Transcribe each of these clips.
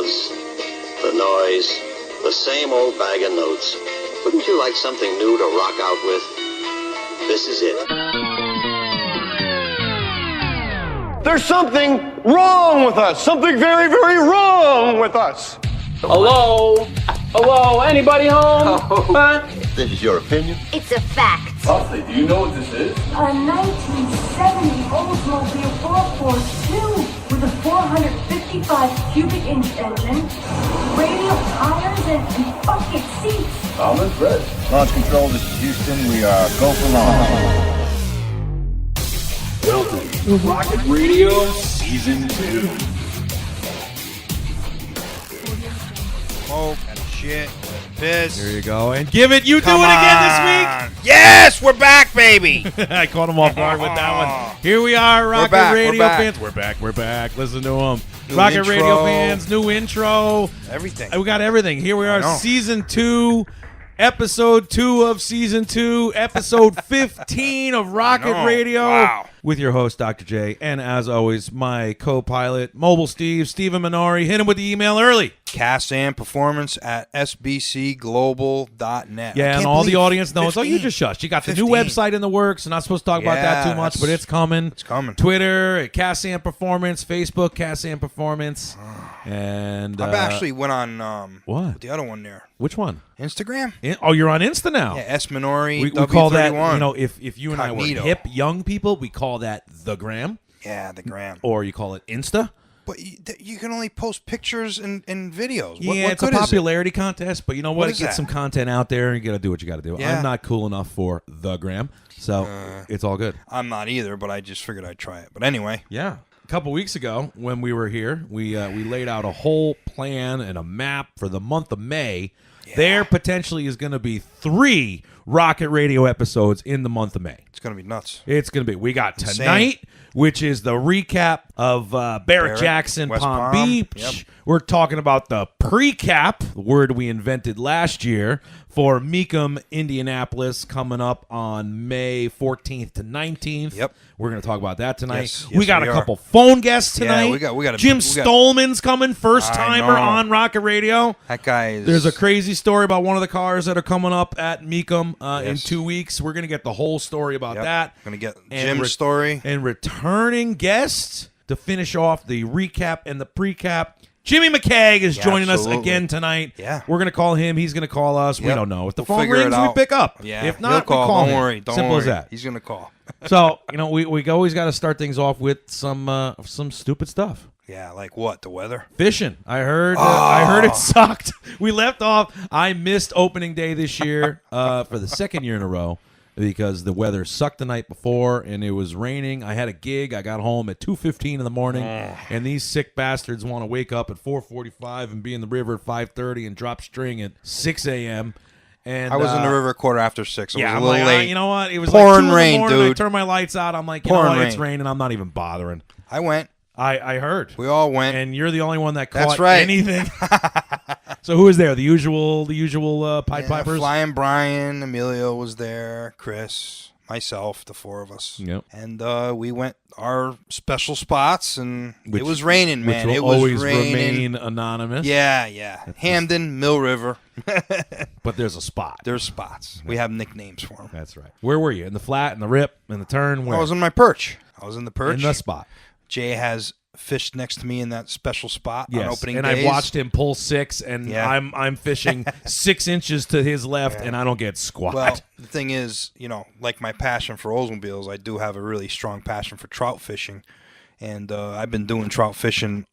buzz, the noise, the same old bag of notes. Wouldn't you like something new to rock out with? This is it. There's something wrong with us. Something very, very wrong with us. Hello? Hello? Anybody home? Huh? This is your opinion? It's a fact. Buffy, do you know what this is? A 1970 Oldsmobile 442 with a 455 cubic inch engine, radial tires, and bucket seats. I'm impressed. Launch control, this is Houston. We are go for launch. Welcome to Rocket Radio Season 2. Smoke and shit and piss. There you go. And give it. You Come do it again this on. week. Yes, we're back, baby. I caught him off guard with that one. Here we are, Rocket back, Radio we're back. fans. We're back. Listen to them. New Rocket intro. Radio fans, new intro. Everything. We got everything. Here we I are, know. Season 2, Episode 2 of Season 2, Episode 15 of Rocket Radio. Wow. With your host, DrJay, and as always, my co-pilot, Mobile Stephen Minore. Hit him with the email early. cas-am performance at sbcglobal.net. Yeah, and all the audience knows. Oh, you just shushed. You got the new 15. website in the works. I'm not supposed to talk about that Yeah, too much, but it's coming. It's coming. Twitter at cas-am Performance, Facebook cas-am Performance, and I actually went on what? the other one there. Which one? Instagram. Oh, you're on Insta now. Yeah, S Minore. we W31. call that. You know, if you and I Cognito. were hip young people, we call that the gram, Yeah, the gram. or you call it Insta. But you can only post pictures and videos. Yeah, what it's a good is it? popularity contest, but you know What what? is Get that? some content out there, and you got to do what you got to do. Yeah. I'm not cool enough for the gram, so it's all good. I'm not either, but I just figured I'd try it. But anyway. Yeah. A couple weeks ago, when we were here, we laid out a whole plan and a map for the month of May. Yeah. There potentially is going to be 3 Rocket Radio episodes in the month of May. It's going to be nuts. It's going to be. We got Insane. tonight, which is the recap of Barrett Jackson West Palm Palm. Beach. Yep. We're talking about the pre-cap, the word we invented last year, for MECUM Indianapolis coming up on May 14th to 19th. Yep. We're going to talk about that tonight. Yes, we got we a are. couple phone guests Yeah, tonight. we got Jim Stohlman's coming, first timer know. on Rocket Radio. That guy is. There's a crazy story about one of the cars that are coming up at MECUM in Yes. 2 weeks. We're going to get the whole story about Yep. that. Going to get And Jim's story. And returning guest to finish off the recap and the pre-cap. Jimmy Mckeague is joining us absolutely. again tonight. Yeah. We're going to call him. He's going to call us. We Yep. don't know. If the We'll phone figure rings, it we out. pick up. Yeah. If He'll not, we call. call Don't him. worry. Don't Simple worry. as that. He's going to call. So, you know, we always got to start things off with some stupid stuff. Yeah, like what? The weather? Fishing. I heard it sucked. We left off. I missed opening day this year for the second year in a row because the weather sucked the night before and it was raining. I had a gig. I got home at 2:15 in the morning, and these sick bastards want to wake up at 4:45 and be in the river at 5:30 and drop string at 6 a.m. And I was in the river 6:15. It yeah, was I'm a little like, late. you know what? It was Pouring like 2 rain, in the morning. I dude. turned my lights out. I'm like, you Pouring know what? It's rain. raining. I'm not even bothering. I went. I heard. We all went. And you're the only one that That's caught right. anything. So who was there? The usual Pied Pipers? Flying Brian, Emilio was there, Chris, myself, the 4 of us. Yep. And we went our special spots, and it was raining, man. Which it will was always raining. remain anonymous. Yeah. Hamden, Mill River. But there's a spot. There's spots. We have nicknames for them. That's right. Where were you? In the flat, in the rip, in the turn? Where? I was in my perch. I was in the perch. In the spot. Jay has fished next to me in that special spot on Yes. opening And days. I've watched him pull 6, and Yeah. I'm fishing 6 inches to his left, and I don't get squat. Well, the thing is, you know, like my passion for Oldsmobiles, I do have a really strong passion for trout fishing. And I've been doing trout fishing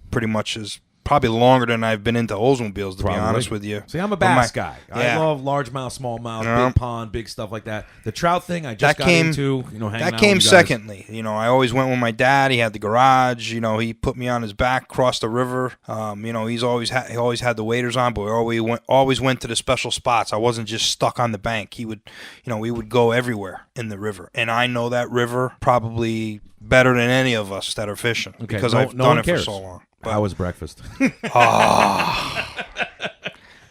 pretty much as probably longer than I've been into Oldsmobiles, to be honest with you. See, I'm a But my- bass guy. Yeah. I love largemouth, smallmouth, Yeah. big pond, big stuff like that. The trout thing, I just That got came- into, you know, hanging That out came with you guys. secondly. You know, I always went with my dad. He had the garage. You know, he put me on his back, crossed the river. You know, he always had the waders on, but we always went to the special spots. I wasn't just stuck on the bank. He would, you know, we would go everywhere in the river, and I know that river probably better than any of us that are fishing because I've done it for so long. How was breakfast?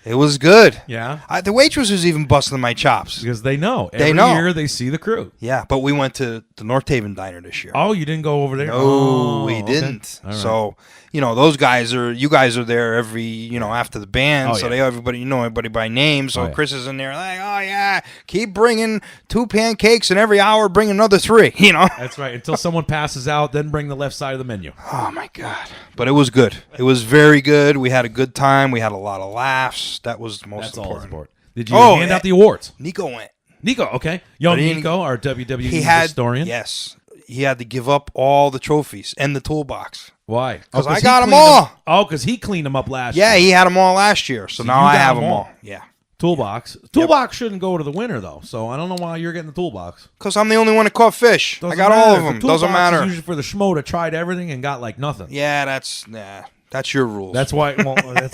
It was good. Yeah. The waitress was even busting my chops. Because they know. They know. Every year they see the crew. Yeah, but we went to the North Haven Diner this year. Oh, you didn't go over there? No, we didn't. All right. So, those guys you guys are there every, after the band. So everybody by name. So Chris is in there like, oh, yeah, keep bringing 2 pancakes and every hour bring another 3, That's right. Until someone passes out, then bring the left side of the menu. Oh, my God. But it was good. It was very good. We had a good time. We had a lot of laughs. That was the most important. Did you hand out the awards? Nico went. Nico, okay. Young Nico, our WWE historian. Yes. He had to give up all the trophies and the toolbox. Why? Because I got them all. Because he cleaned them up last year. Yeah, he had them all last year. So now I have them all. Yeah. Toolbox. Toolbox shouldn't go to the winner, though. So I don't know why you're getting the toolbox. Because I'm the only one that caught fish. I got all of them. Doesn't matter. Is usually for the schmo that tried everything and got like nothing. Yeah, that's your rules. That's why. Well, that's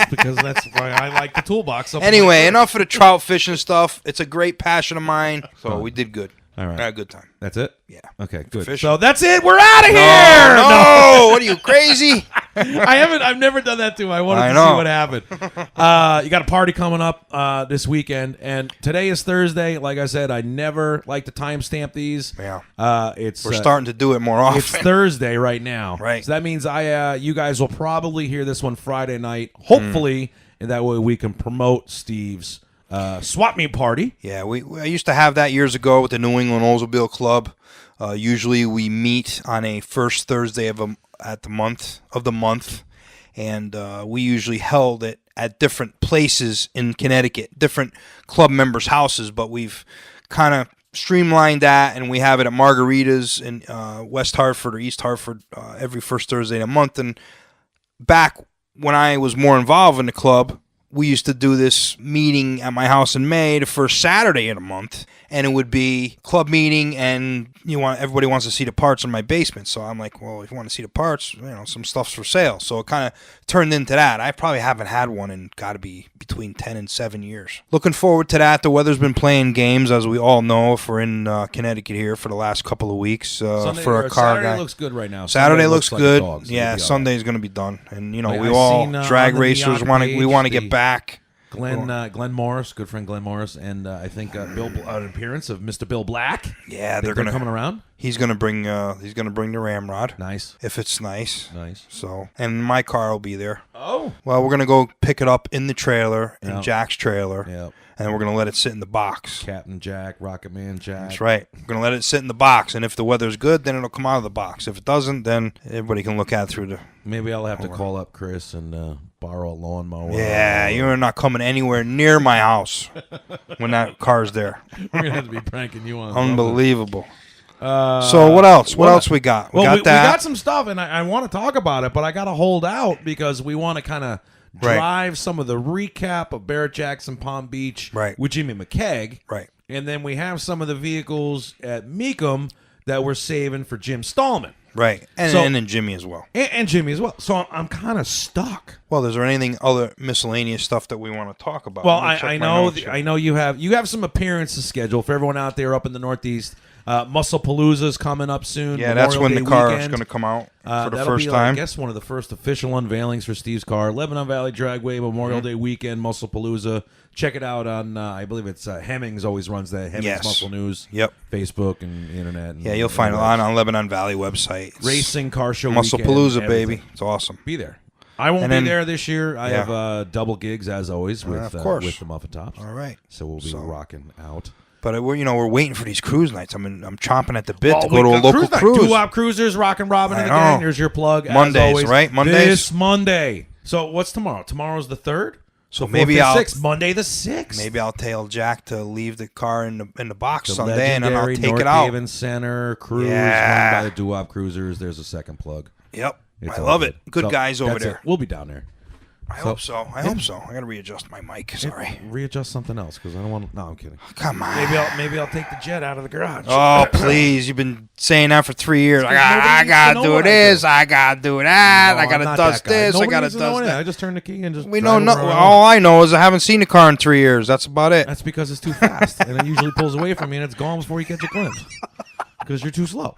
why I like the toolbox. Anyway, enough of the trout fishing stuff. It's a great passion of mine. So we did good. All right. I had a good time. That's it? Yeah. Okay, good. Fishing. So that's it. We're out of here. No. What are you, crazy? I've never done that to him. I wanted to see what happened. You got a party coming up this weekend, and today is Thursday. Like I said, I never like to timestamp these. Yeah. We're starting to do it more often. It's Thursday right now. Right. So that means you guys will probably hear this one Friday night. Hopefully, and that way we can promote Steve's swap meet party. Yeah, I used to have that years ago with the New England Oldsmobile Club. Usually we meet on a first Thursday of the month, and we usually held it at different places in Connecticut, different club members' houses, but we've kind of streamlined that, and we have it at Margarita's in West Hartford or East Hartford every first Thursday of the month. And back when I was more involved in the club, we used to do this meeting at my house in May, the first Saturday of the month, and it would be club meeting, and everybody wants to see the parts in my basement. So I'm like, well, if you want to see the parts, some stuff's for sale. So it kind of turned into that. I probably haven't had one in got to be between 10 and 7 years. Looking forward to that. The weather's been playing games, as we all know, if we're in Connecticut here for the last couple of weeks. Sunday, for a car Saturday guy, looks good right now. Saturday looks like good. dogs, Yeah, Sunday's going to be done, and we I've all seen, drag on the racers Neon want to page, get back. Glenn Morris, good friend Glenn Morris, and I think an appearance of Mr. Bill Black. Yeah, they're coming around. He's gonna bring the ramrod. Nice, if it's nice. Nice. So, and my car will be there. Oh, well, we're gonna go pick it up in the trailer, in Jack's trailer. Yep. And we're gonna let it sit in the box. Captain Jack, Rocket Man Jack. That's right. We're gonna let it sit in the box, and if the weather's good, then it'll come out of the box. If it doesn't, then everybody can look at it through the. Maybe I'll have to call up Chris and borrow a lawnmower. Yeah, you're not coming anywhere near my house when that car's there. We're gonna have to be pranking you on. Unbelievable. So what else? What else we got? We got some stuff, and I want to talk about it, but I got to hold out because we want to kind of drive some of the recap of Barrett Jackson Palm Beach with Jimmy Mckeague. Right. And then we have some of the vehicles at MECUM that we're saving for Jim Stohlman. Right. And then Jimmy as well. And Jimmy as well. So I'm kind of stuck. Well, is there anything other miscellaneous stuff that we want to talk about? Well, I know you have some appearances scheduled for everyone out there up in the Northeast. Musclepalooza is coming up soon. Yeah, that's when the car is going to come out for the first time. I guess one of the first official unveilings for Steve's car. Lebanon Valley Dragway, Memorial Day weekend, Musclepalooza. Check it out on, I believe it's Hemmings always runs that. Hemmings Muscle News. Yep. Facebook and the internet. And you'll find it on Lebanon Valley website. It's Racing car show Musclepalooza, baby. It's awesome. Be there. I won't be there this year. I have double gigs, as always, with the Muffin Tops. All right. So we'll be rocking out. But we're waiting for these cruise nights. I'm chomping at the bit to go to a local cruise. Doo-Wop Cruisers, Rockin' Robin in the gang. Here's your plug. Mondays, as always, right? Mondays. This Monday. So what's tomorrow? Tomorrow's the 3rd. So maybe Monday the 6th. Maybe I'll tell Jack to leave the car in the box the Sunday, and then I'll take North it out. Haven Center cruise run by the Doo-Wop Cruisers. There's a second plug. Yep, I love it. Good guys over there. We'll be down there. I hope so. I got to readjust my mic. Sorry. Readjust something else because I don't want to. No, I'm kidding. Come on. Maybe I'll take the jet out of the garage. Oh, please. You've been saying that for 3 years. I got to do this. I got to do that. I got to dust this. I got to dust that. I just turn the key and just. All I know is I haven't seen the car in 3 years. That's about it. That's because it's too fast. And it usually pulls away from me and it's gone before you catch a glimpse. Because you're too slow.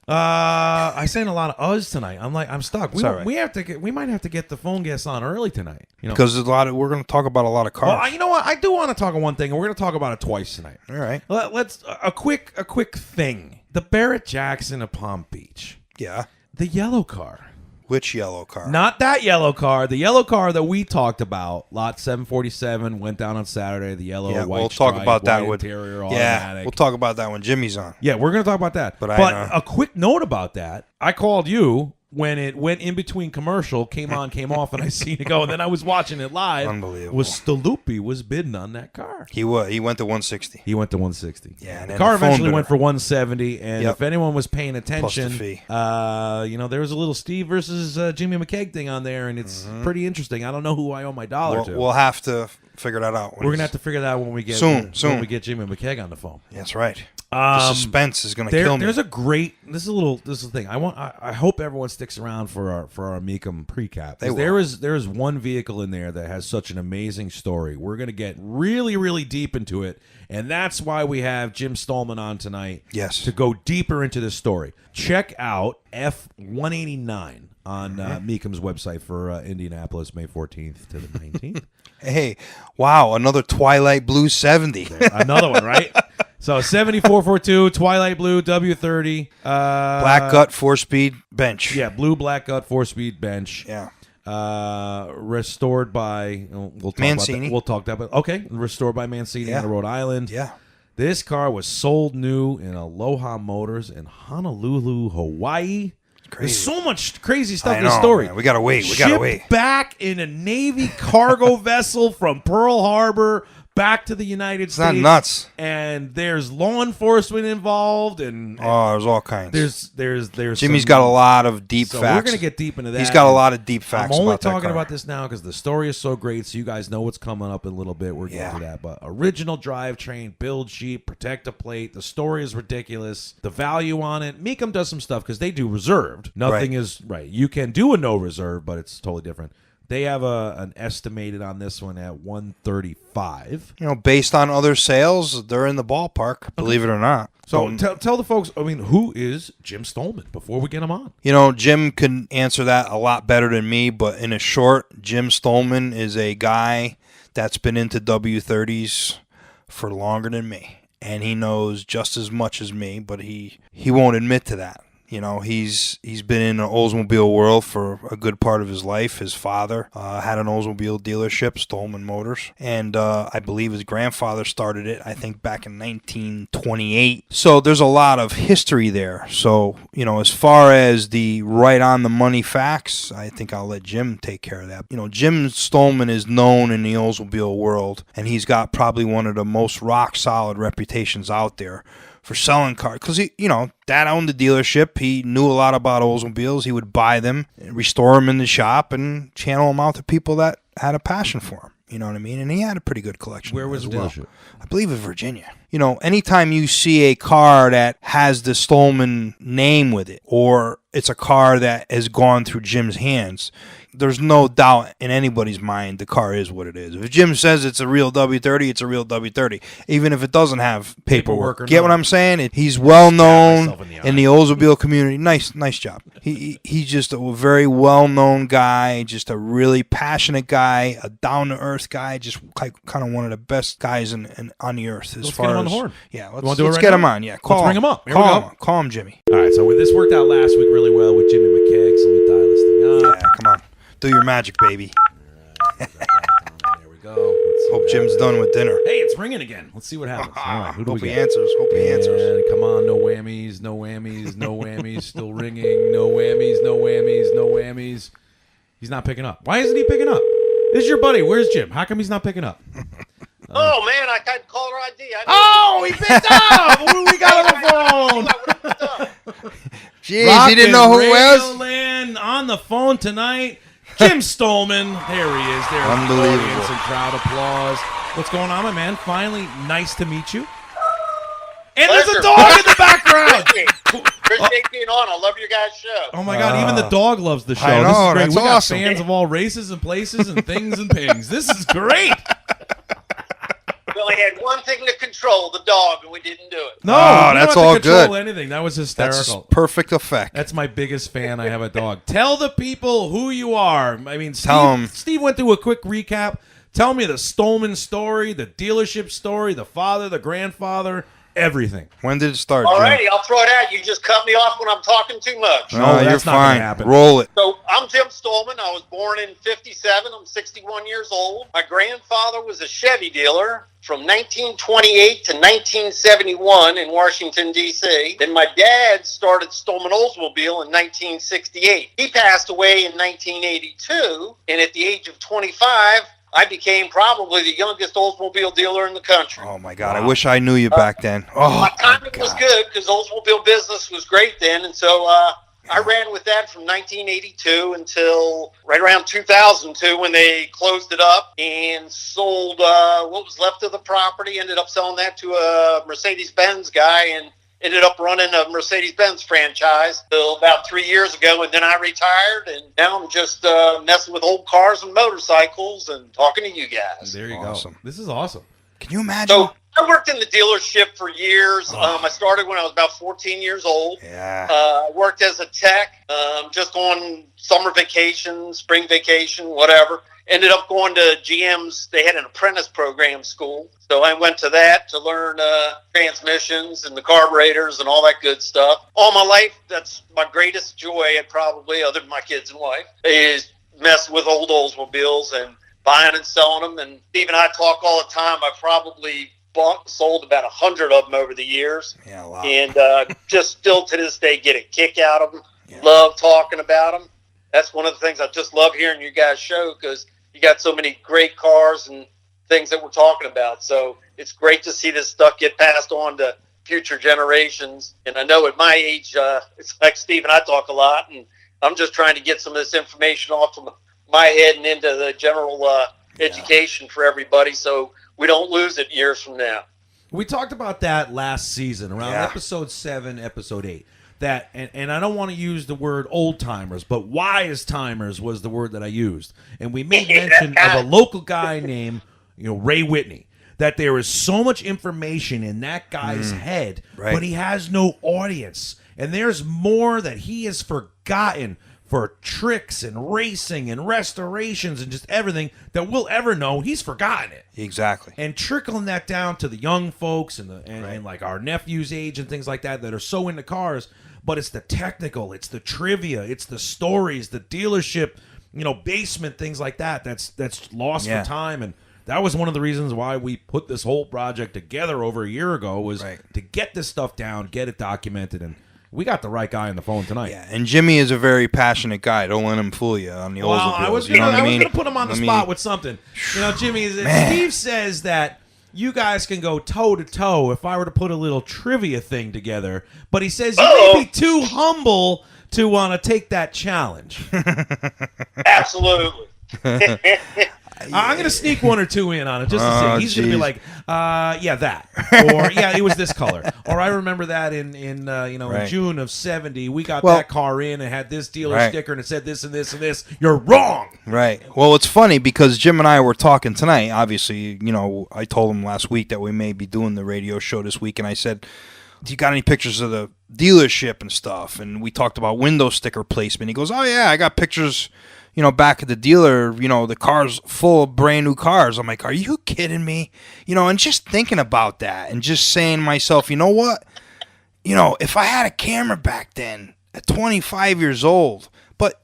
I saying a lot of uhs tonight. I'm stuck. all right. We might have to get the phone guests on early tonight. Because we're going to talk about a lot of cars. Well, you know what? I do want to talk about one thing, and we're going to talk about it twice tonight. All right. Let's a quick thing. The Barrett Jackson of Palm Beach. Yeah. The yellow car. Which yellow car? Not that yellow car. The yellow car that we talked about. Lot 747 went down on Saturday. The yellow, white we'll talk stripe, about that white with interior, automatic. we'll talk about that when Jimmy's on. Yeah, we're going to talk about that. But a quick note about that. I called you when it went in between commercial, came on, came off, and I seen it go. And then I was watching it live. Unbelievable. Stolupi was bidding on that car. He went to 160. He went to 160. Yeah, and the then car the phone eventually bidder. went for 170. And if anyone was paying attention, Plus the fee. there was a little Steve versus Jimmy Mckeague thing on there, and it's pretty interesting. I don't know who I owe my dollar to. We'll have to figure that out. We're gonna have to figure that out when we get soon. when we get Jimmy Mckeague on the phone. That's right. The suspense is going to kill me. There's a great. This is the thing. I hope everyone sticks around for our MECUM precap. There is one vehicle in there that has such an amazing story. We're going to get really, really deep into it, and that's why we have Jim Stohlman on tonight. Yes. To go deeper into this story. Check out F189 on MECUM's website for Indianapolis, May 14th to the 19th. Hey, wow, another Twilight Blue 70. Another one, right? So 7442 Twilight Blue W30 Black Gut 4-speed bench. Yeah, blue black gut 4-speed bench. Yeah. Restored by we'll talk Mancini. We'll talk about okay. Restored by Mancini on Rhode Island. Yeah. This car was sold new in Aloha Motors in Honolulu, Hawaii. Crazy. There's so much crazy stuff I in the know, story. man. We gotta wait. Shipped back in a Navy cargo vessel from Pearl Harbor back to the United States. It's not nuts. And there's law enforcement involved, and there's all kinds. There's Jimmy's got a lot of deep so facts. we're gonna get deep into that. He's got a lot of deep facts. I'm only about that talking car. about this now because the story is so great, so you guys know what's coming up in a little bit. We're getting to that, but original drivetrain, build sheet, protective plate. The story is ridiculous. The value on it. MECUM does some stuff because they do reserved. Nothing is right. You can do a no reserve, but it's totally different. They have an estimated on this one at 135. Based on other sales, they're in the ballpark. Believe it or not. So tell the folks. Who is Jim Stohlman before we get him on? Jim can answer that a lot better than me. But in a short, Jim Stohlman is a guy that's been into W30s for longer than me, and he knows just as much as me. But he won't admit to that. He's been in the Oldsmobile world for a good part of his life. His father had an Oldsmobile dealership, Stohlman Motors, and I believe his grandfather started it, I think, back in 1928. So there's a lot of history there. So, as far as the right-on-the-money facts, I think I'll let Jim take care of that. Jim Stohlman is known in the Oldsmobile world, and he's got probably one of the most rock-solid reputations out there for selling cars, because Dad owned the dealership. He knew a lot about Oldsmobiles. He would buy them, restore them in the shop, and channel them out to people that had a passion for them. You know what I mean? And he had a pretty good collection. Where was the dealership? I believe in Virginia. Anytime you see a car that has the Stohlman name with it, or it's a car that has gone through Jim's hands, there's no doubt in anybody's mind the car is what it is. If Jim says it's a real W30, it's a real W30, even if it doesn't have paperwork. Get what I'm saying? He's well known in the Oldsmobile community. Nice job. He's just a very well known guy, just a really passionate guy, a down to earth guy, just kind of one of the best guys on the earth as far as. Get him on the horn. Yeah, let's get him on. Yeah, let's bring him up. Call him, Jimmy. All right, so this worked out last week really well with Jimmy Mckeague, so let me dial this thing up. Yeah, come on. Do your magic, baby. There we go. Hope Jim's done with dinner. Hey, it's ringing again. Let's see what happens. All right, who do Hope we he get? answers. Hope he answers. Come on, no whammies, no whammies, no whammies. Still ringing. No whammies, no whammies, no whammies. He's not picking up. Why isn't he picking up? This is your buddy. Where's Jim? How come he's not picking up? Oh, man, I got caller ID. He picked up! Who do we got on the phone? Jeez, he didn't know who it was? Land on the phone tonight. Jim Stohlman. There he is. There's Unbelievable. Audience and crowd applause. What's going on, my man? Finally, nice to meet you. And there's a dog in the background. Appreciate being on. I love your guys' show. Oh, my God. Even the dog loves the show. I know, This is great. that's We got awesome. fans of all races and places and things and pings. This is great. No, only had one thing to control, the dog, and we didn't do it. No, Oh, we don't that's have to all control good. Anything. That was That's hysterical. perfect effect. That's my biggest fan. I have a dog. Tell the people who you are. I mean, Tell 'em. Steve went through a quick recap. Tell me the Stohlman story, the dealership story, the father, the grandfather, everything. When did it start, All Jim? righty, I'll throw it out. You just cut me off when I'm talking too much. No, No, you're that's not gonna fine. happen. Roll it. So I'm Jim Stohlman. I was born in 57. I'm 61 years old. My grandfather was a Chevy dealer from 1928 to 1971 in Washington, D.C. Then my dad started Stohlman Oldsmobile in 1968. He passed away in 1982, and at the age of 25, I became probably the youngest Oldsmobile dealer in the country. Oh, my God. I wish I knew you back then. Oh, My timing was good because Oldsmobile business was great then, and so I ran with that from 1982 until right around 2002 when they closed it up and sold what was left of the property. Ended up selling that to a Mercedes-Benz guy and ended up running a Mercedes-Benz franchise till about 3 years ago, and then I retired, and now I'm just messing with old cars and motorcycles and talking to you guys. There you Awesome. go. This is awesome. Can you imagine? So I worked in the dealership for years. I started when I was about 14 years old. Yeah. I worked as a tech, just on summer vacation, spring vacation, whatever. Ended up going to GM's. They had an apprentice program school. So I went to that to learn transmissions and the carburetors and all that good stuff. All my life, that's my greatest joy, probably, other than my kids and wife, is messing with old Oldsmobiles and buying and selling them. And Steve and I talk all the time. I probably bought and sold about 100 of them over the years. Yeah, a lot. And just still to this day get a kick out of them. Yeah. Love talking about them. That's one of the things I just love hearing you guys show because you got so many great cars and things that we're talking about. So it's great to see this stuff get passed on to future generations. And I know at my age, it's like Steve and I talk a lot, and I'm just trying to get some of this information off of my head and into the general education for everybody so we don't lose it years from now. We talked about that last season, around episode 7, episode 8. That and I don't want to use the word old timers, but wise timers was the word that I used. And we made mention of a local guy named Ray Whitney. That there is so much information in that guy's head, but he has no audience. And there's more that he has forgotten for tricks and racing and restorations and just everything that we'll ever know. He's forgotten it. Exactly. And trickling that down to the young folks and like our nephew's age and things like that are so into cars. But it's the technical, it's the trivia, it's the stories, the dealership, basement, things like that. That's lost for time. And that was one of the reasons why we put this whole project together over a year ago was to get this stuff down, get it documented, and we got the right guy on the phone tonight. Yeah, and Jimmy is a very passionate guy. Don't let him fool you on the Oldsmobiles. I was going to put him on the spot with something. Jimmy, Steve says that you guys can go toe-to-toe if I were to put a little trivia thing together, but he says you may be too humble to want to take that challenge. Absolutely. I'm going to sneak one or two in on it just to see. He's going to be like, that. Or, yeah, it was this color. Or I remember that in June of 70, we got that car in and had this dealer sticker and it said this and this and this. You're wrong. Right. Well, it's funny because Jim and I were talking tonight. Obviously, I told him last week that we may be doing the radio show this week, and I said, do you got any pictures of the dealership and stuff? And we talked about window sticker placement. He goes, oh, yeah, I got pictures back at the dealer, the car's full of brand new cars. I'm like, are you kidding me? And just thinking about that and just saying to myself, you know what? If I had a camera back then at 25 years old, but,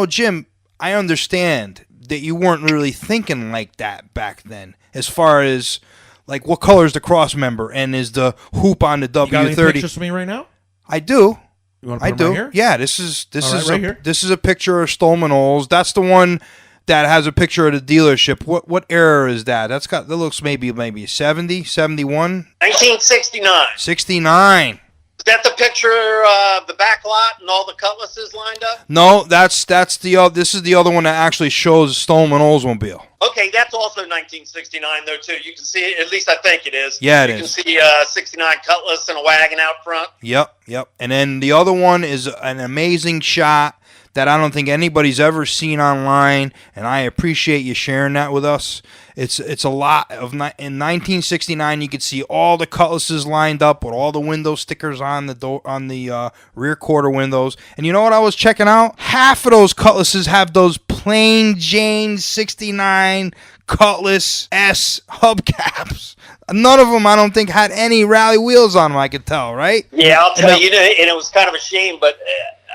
Jim, I understand that you weren't really thinking like that back then as far as, like, what color is the cross member and is the hoop on the W30? You got any pictures for me right now? I do. You want to put them right here? Yeah, this is right here? This is a picture of Stohlman Olds. That's the one that has a picture of the dealership. What era is that? That looks maybe 70, 71? 1969. 69. Is that the picture of the back lot and all the cutlasses lined up? No, this is the other one that actually shows Stohlman Oldsmobile. Okay, that's also 1969 though too. You can see it, at least I think it is. Yeah, it you is. You can see 69 Cutlass and a wagon out front. Yep. And then the other one is an amazing shot that I don't think anybody's ever seen online, and I appreciate you sharing that with us. It's a lot of in 1969. You could see all the Cutlasses lined up with all the window stickers on the door, on the rear quarter windows. And you know what I was checking out? Half of those Cutlasses have those plain Jane 69 Cutlass S hubcaps. None of them, I don't think, had any rally wheels on them. I could tell, right? Yeah, I'll tell you, and it was kind of a shame, but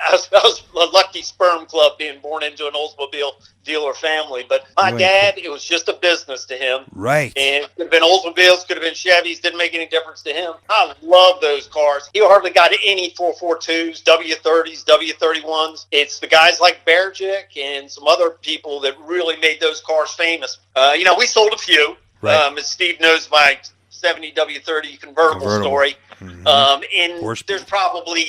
I was a lucky sperm club being born into an Oldsmobile dealer family. But my dad, it was just a business to him. Right. And it could have been Oldsmobiles, could have been Chevys, didn't make any difference to him. I love those cars. He hardly got any 442s, W30s, W31s. It's the guys like Barrett Jackson and some other people that really made those cars famous. We sold a few. Right. As Steve knows, my 70 W30 convertible story. Mm-hmm. And there's probably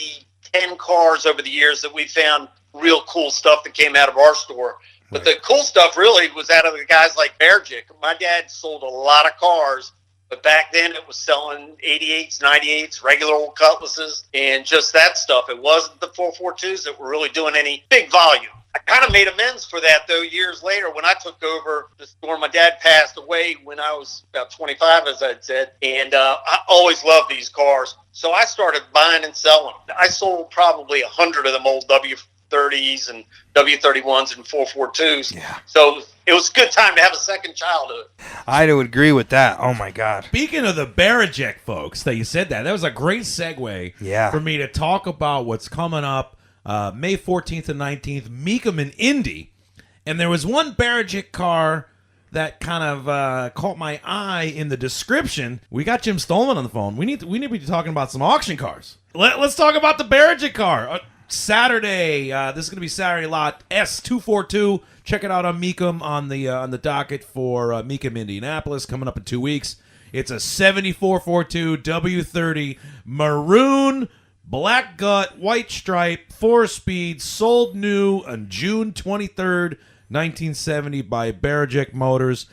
10 cars over the years that we found real cool stuff that came out of our store. But the cool stuff really was out of the guys like Barrett Jackson. My dad sold a lot of cars, but back then it was selling 88s, 98s, regular old Cutlasses, and just that stuff. It wasn't the 442s that were really doing any big volume. I kind of made amends for that, though, years later when I took over the store. My dad passed away when I was about 25, as I'd said, and I always loved these cars. So I started buying and selling. I sold probably 100 of them old W30s and W31s and 442s. Yeah. So it was a good time to have a second childhood. I would agree with that. Oh, my God. Speaking of the Barrett Jackson folks, that you said that was a great segue for me to talk about what's coming up. May 14th and 19th, MECUM Indy. And there was one Barrett Jackson car that kind of caught my eye in the description. We got Jim Stohlman on the phone. We need to be talking about some auction cars. Let's talk about the Barrett Jackson car. Saturday, this is going to be Saturday lot S242. Check it out on MECUM on the docket for MECUM Indianapolis coming up in 2 weeks. It's a 7442 W30 maroon, black gut, white stripe, 4-speed, sold new on June 23rd, 1970 by Barrett Jackson Motors.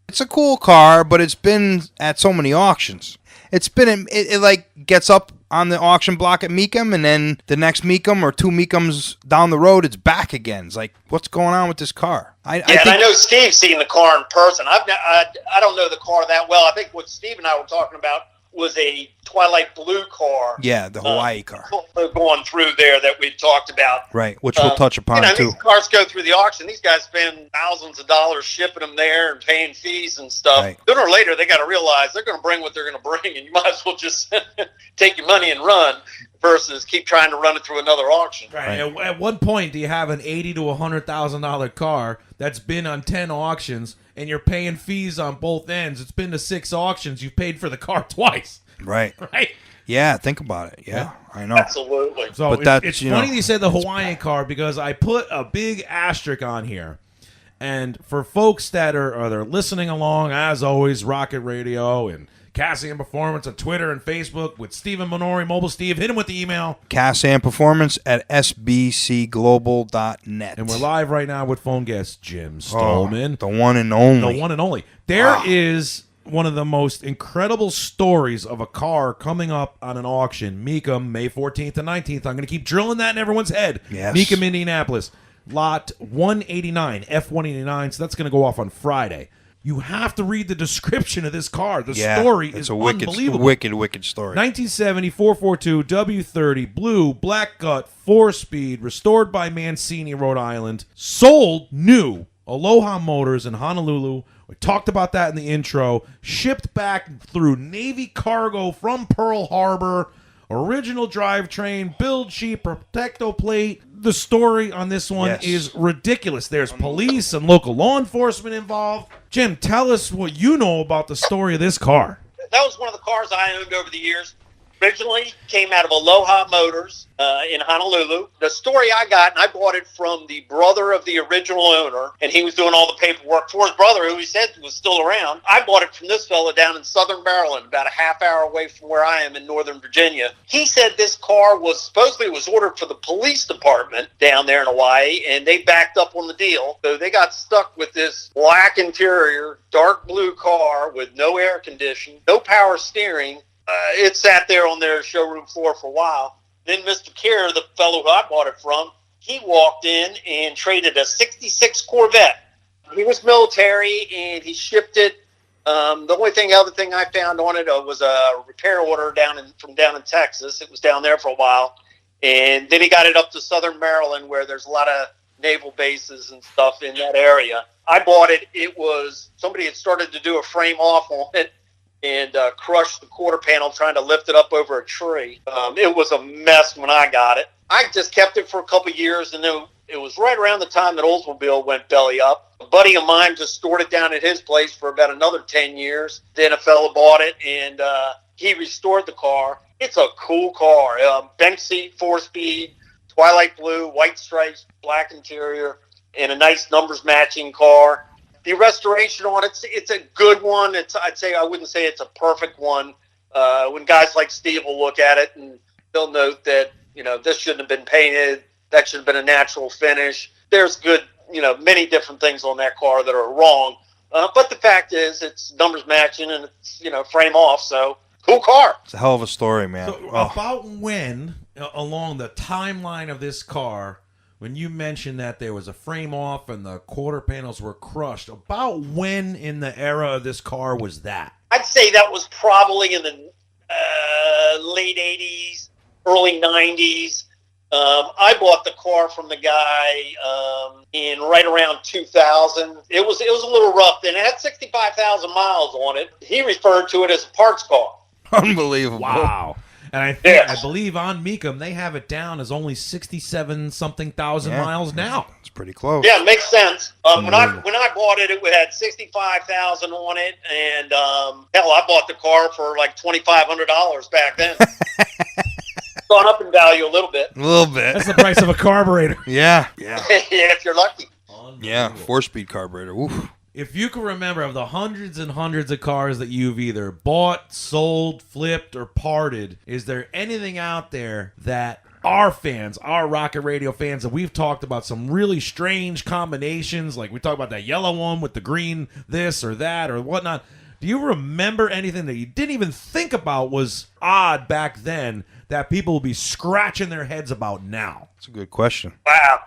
It's a cool car, but it's been at so many auctions. It like gets up on the auction block at MECUM, and then the next MECUM or two MECUMs down the road, it's back again. It's like, what's going on with this car? I know Steve's seen the car in person. I don't know the car that well. I think what Steve and I were talking about was a twilight blue car. Yeah, the Hawaii car. Going through there that we talked about. Right, which we'll touch upon too. These cars go through the auction. These guys spend thousands of dollars shipping them there and paying fees and stuff. Right. Sooner or later, they got to realize they're going to bring what they're going to bring, and you might as well just take your money and run versus keep trying to run it through another auction. Right. At one point, do you have an $80,000 to $100,000 car that's been on 10 auctions, and you're paying fees on both ends? It's been to 6 auctions. You've paid for the car twice. Right. Right. Yeah, think about it. Yeah, I know. Absolutely. So but it's funny you said the Hawaiian car, because I put a big asterisk on here. And for folks that are listening along, as always, Rocket Radio and cas-am Performance on Twitter and Facebook with Stephen Minore, Mobile Steve. Hit him with the email. cas-am Performance at sbcglobal.net. And we're live right now with phone guest Jim Stohlman. The one and only. The one and only. There is one of the most incredible stories of a car coming up on an auction. MECUM, May 14th and 19th. I'm going to keep drilling that in everyone's head. Yes. MECUM Indianapolis. Lot 189, F189. So that's going to go off on Friday. You have to read the description of this car. The story is unbelievable. Wicked story. 1970 442 W30 blue black gut 4-speed restored by Mancini, Rhode Island. Sold new. Aloha Motors in Honolulu. We talked about that in the intro. Shipped back through Navy cargo from Pearl Harbor. Original drivetrain, build sheet, protecto plate. The story on this one is ridiculous. There's police and local law enforcement involved. Jim, tell us what you know about the story of this car. That was one of the cars I owned over the years. Originally came out of Aloha Motors in Honolulu. The story I got, and I bought it from the brother of the original owner, and he was doing all the paperwork for his brother, who he said was still around. I bought it from this fella down in southern Maryland, about a half hour away from where I am in northern Virginia. He said this car was supposedly was ordered for the police department down there in Hawaii, and they backed up on the deal. So they got stuck with this black interior, dark blue car with no air conditioning, no power steering. It sat there on their showroom floor for a while. Then Mr. Kerr, the fellow who I bought it from, he walked in and traded a 66 Corvette. He was military, and he shipped it. The other thing I found on it was a repair order from down in Texas. It was down there for a while. And then he got it up to southern Maryland, where there's a lot of naval bases and stuff in that area. I bought it. It was, somebody had started to do a frame off on it and crushed the quarter panel trying to lift it up over a tree. It was a mess when I got it. I just kept it for a couple of years, and then it was right around the time that Oldsmobile went belly up. A buddy of mine just stored it down at his place for about another 10 years. Then a fella bought it, and he restored the car. It's a cool car. Bench seat, 4-speed, twilight blue, white stripes, black interior, and a nice numbers matching car. The restoration on it's a good one. I wouldn't say it's a perfect one. When guys like Steve will look at it and they'll note that, this shouldn't have been painted. That should have been a natural finish. There's good, many different things on that car that are wrong. But the fact is it's numbers matching and it's, frame off. So cool car. It's a hell of a story, man. So about when, along the timeline of this car, when you mentioned that there was a frame off and the quarter panels were crushed, about when in the era of this car was that? I'd say that was probably in the late 80s, early 90s. I bought the car from the guy in right around 2000. It was a little rough then. It had 65,000 miles on it. He referred to it as a parts car. Unbelievable. Wow. And I believe on MECUM they have it down as only 67-something thousand miles now. It's pretty close. Yeah, it makes sense. When I bought it, it had 65,000 on it, and hell, I bought the car for like $2,500 back then. Gone up in value a little bit. A little bit. That's the price of a carburetor. Yeah. Yeah, if you're lucky. Yeah, 4-speed carburetor. Oof. If you can remember, of the hundreds and hundreds of cars that you've either bought, sold, flipped, or parted, is there anything out there that our fans, our Rocket Radio fans, that we've talked about some really strange combinations, like we talked about that yellow one with the green this or that or whatnot. Do you remember anything that you didn't even think about was odd back then that people will be scratching their heads about now? That's a good question. Wow.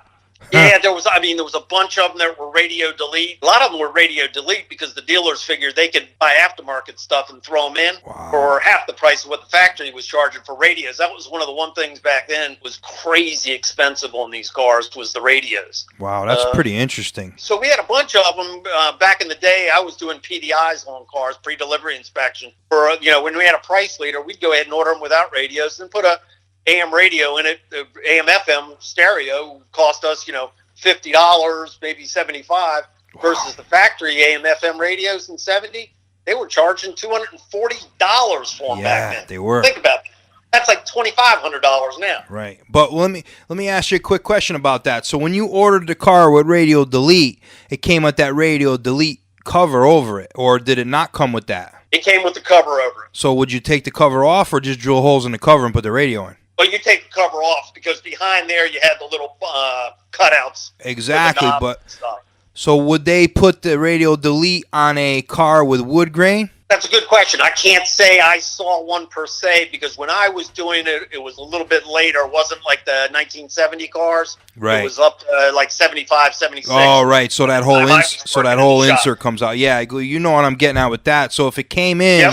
Yeah, there was a bunch of them that were radio delete. A lot of them were radio delete because the dealers figured they could buy aftermarket stuff and throw them in for half the price of what the factory was charging for radios. That was one of the things back then was crazy expensive on these cars was the radios. Wow, that's pretty interesting. So we had a bunch of them back in the day. I was doing PDIs on cars, pre-delivery inspection. For when we had a price leader, we'd go ahead and order them without radios and put a AM radio in it. The AM FM stereo cost us, $50, maybe $75, versus the factory AM FM radios in '70. They were charging $240 for them back then. They were. Think about that. That's like $2,500 now. Right. But let me ask you a quick question about that. So when you ordered the car with radio delete, it came with that radio delete cover over it, or did it not come with that? It came with the cover over it. So would you take the cover off or just drill holes in the cover and put the radio in? Well, you take the cover off because behind there you had the little cutouts. Exactly, but so would they put the radio delete on a car with wood grain? That's a good question. I can't say I saw one per se because when I was doing it, it was a little bit later. It wasn't like the 1970 cars. Right. It was up to like 75, 76. Oh, right. So that whole insert comes out. Yeah, you know what I'm getting at with that. So if it came in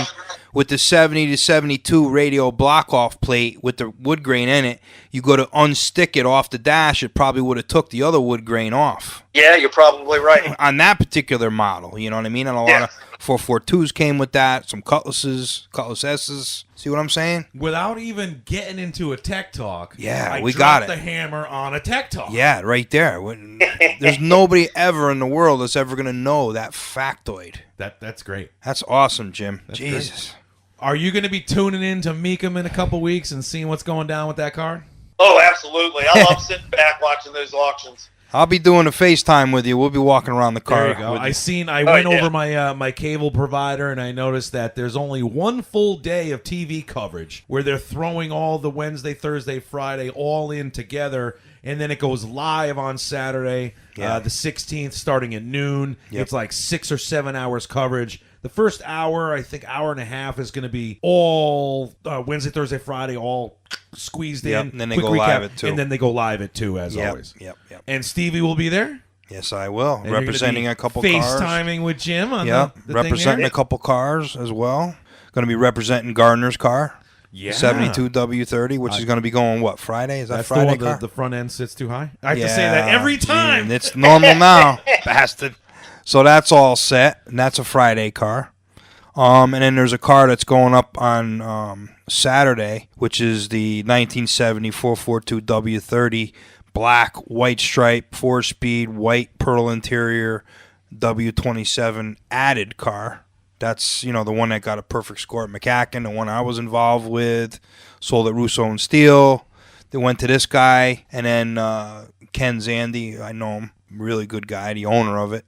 with the 70 to 72 radio block-off plate with the wood grain in it, you go to unstick it off the dash, it probably would have took the other wood grain off. Yeah, you're probably right. On that particular model, you know what I mean? And a lot of 442s came with that, some Cutlass S's. See what I'm saying? Without even getting into a tech talk, we got it. The hammer on a tech talk. Yeah, right there. There's nobody ever in the world that's ever going to know that factoid. That's great. That's awesome, Jim. That's Jesus. Great. Are you going to be tuning in to MECUM in a couple weeks and seeing what's going down with that car? Oh, absolutely. I love sitting back watching those auctions. I'll be doing a FaceTime with you. We'll be walking around the car. There you go. I went over my cable provider, and I noticed that there's only one full day of TV coverage where they're throwing all the Wednesday, Thursday, Friday all in together, and then it goes live on Saturday, the 16th, starting at noon. Yep. It's like 6 or 7 hours coverage. The first hour, I think hour and a half, is going to be all Wednesday, Thursday, Friday, all squeezed in. And then they Quick go recap, live at 2. And then they go live at 2, as always. Yep. And Stevie will be there? Yes, I will. And representing a couple cars. FaceTiming with Jim on the representing thing a couple cars as well. Going to be representing Gardner's car. Yeah. 72 W30, which is going to be going, what, Friday? Is that That's Friday the car? one the front end sits too high? I have to say that every time. Gee, it's normal now, bastard. So that's all set, and that's a Friday car. And then there's a car that's going up on Saturday, which is the 1970 442 W30, black, white stripe, 4-speed, white pearl interior, W27 added car. That's, the one that got a perfect score at Mckeague, the one I was involved with, sold at Russo and Steel. They went to this guy, and then Ken Zandy, I know him, really good guy, the owner of it,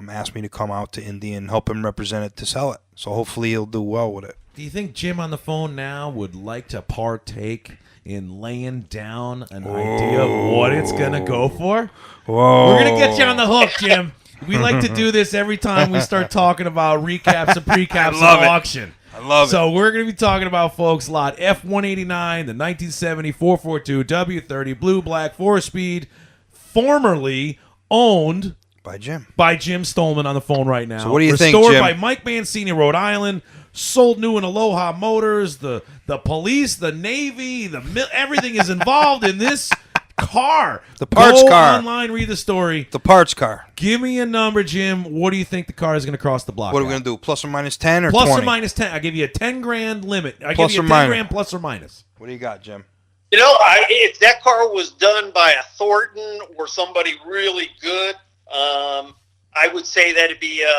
asked me to come out to Indy and help him represent it to sell it. So hopefully he'll do well with it. Do you think Jim on the phone now would like to partake in laying down an idea of what it's going to go for? Whoa. We're going to get you on the hook, Jim. We like to do this every time we start talking about recaps and precaps of the auction. I love it. So we're going to be talking about, folks, lot F189, the 1970 442 W30 blue black 4-speed, formerly owned by Jim Stohlman on the phone right now. So what do you think, Restored Jim? by Mike Mancini, Rhode Island. Sold new in Aloha Motors. The police, the Navy, everything is involved in this car. The parts Go car. online, read the story. The parts car. Give me a number, Jim. What do you think the car is going to cross the block? What are we going to do? Plus or minus 10 or Plus 20? or minus 10. I'll give you a 10 grand limit. I'll Plus give you or a 10 minus. grand plus or minus. What do you got, Jim? If that car was done by a Thornton or somebody really good, I would say that it'd be a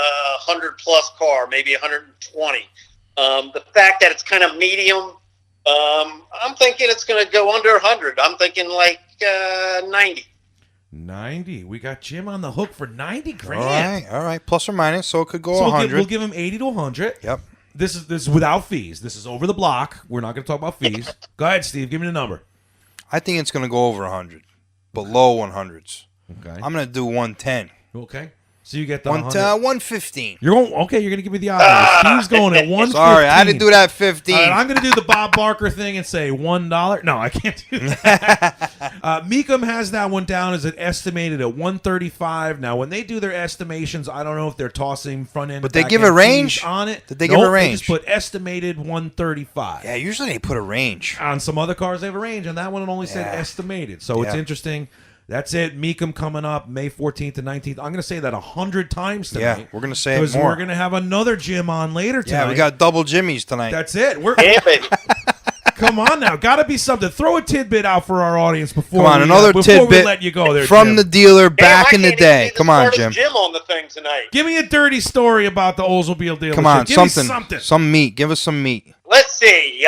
100-plus car, maybe 120. The fact that it's kind of medium, I'm thinking it's going to go under 100. I'm thinking like 90. 90. We got Jim on the hook for 90 grand. All right. Plus or minus, so it could go So 100. we'll give him 80 to 100. Yep. This is without fees. This is over the block. We're not going to talk about fees. Go ahead, Steve. Give me the number. I think it's going to go over 100, but low 100s. Okay. I'm going to do 110. Okay. So you get the 115. You're going. Okay, you're going to give me the odds. Steve's going at 115. Sorry, I had to do that 15. All right, I'm going to do the Bob Barker thing and say $1. No, I can't do that. MECUM has that one down as an estimated at 135. Now, when they do their estimations, I don't know if they're tossing front end, but they give a range on it. Did they give a range? They just put estimated 135. Yeah, usually they put a range. On some other cars, they have a range, and that one only said estimated. So it's interesting. That's it. MECUM coming up May 14th and 19th. I'm going to say that 100 times tonight. Yeah, we're going to say it because more. we're going to have another Jim on later tonight. Yeah, we got double Jimmys tonight. That's it. Yeah, baby. Come on now. Got to be something. Throw a tidbit out for our audience before another before tidbit we let you go there, from Jim. the dealer back Damn, in the day. Come on, Jim. Jim on the thing tonight. Give me a dirty story about the Oldsmobile dealership. Come on, Give me something. Some meat. Give us some meat. Let's see.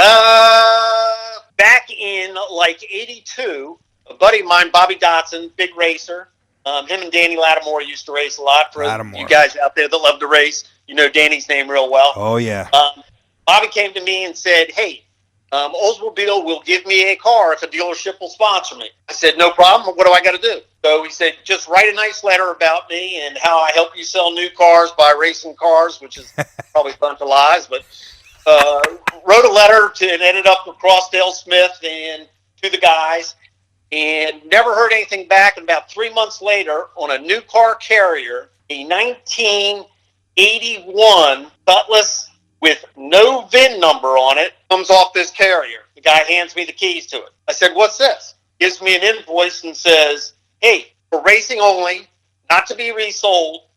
Back in like 82, a buddy of mine, Bobby Dotson, big racer. Him and Danny Lattimore used to race a lot. For you guys out there that love to race, you know Danny's name real well. Oh, yeah. Bobby came to me and said, hey, Oldsmobile will give me a car if a dealership will sponsor me. I said, no problem. What do I got to do? So he said, just write a nice letter about me and how I help you sell new cars by racing cars, which is probably a bunch of lies, but wrote a letter and ended up with Crossdale Smith and to the guys. And never heard anything back. And about 3 months later, on a new car carrier, a 1981 Cutlass with no VIN number on it comes off this carrier. The guy hands me the keys to it. I said, what's this? Gives me an invoice and says, hey, for racing only, not to be resold.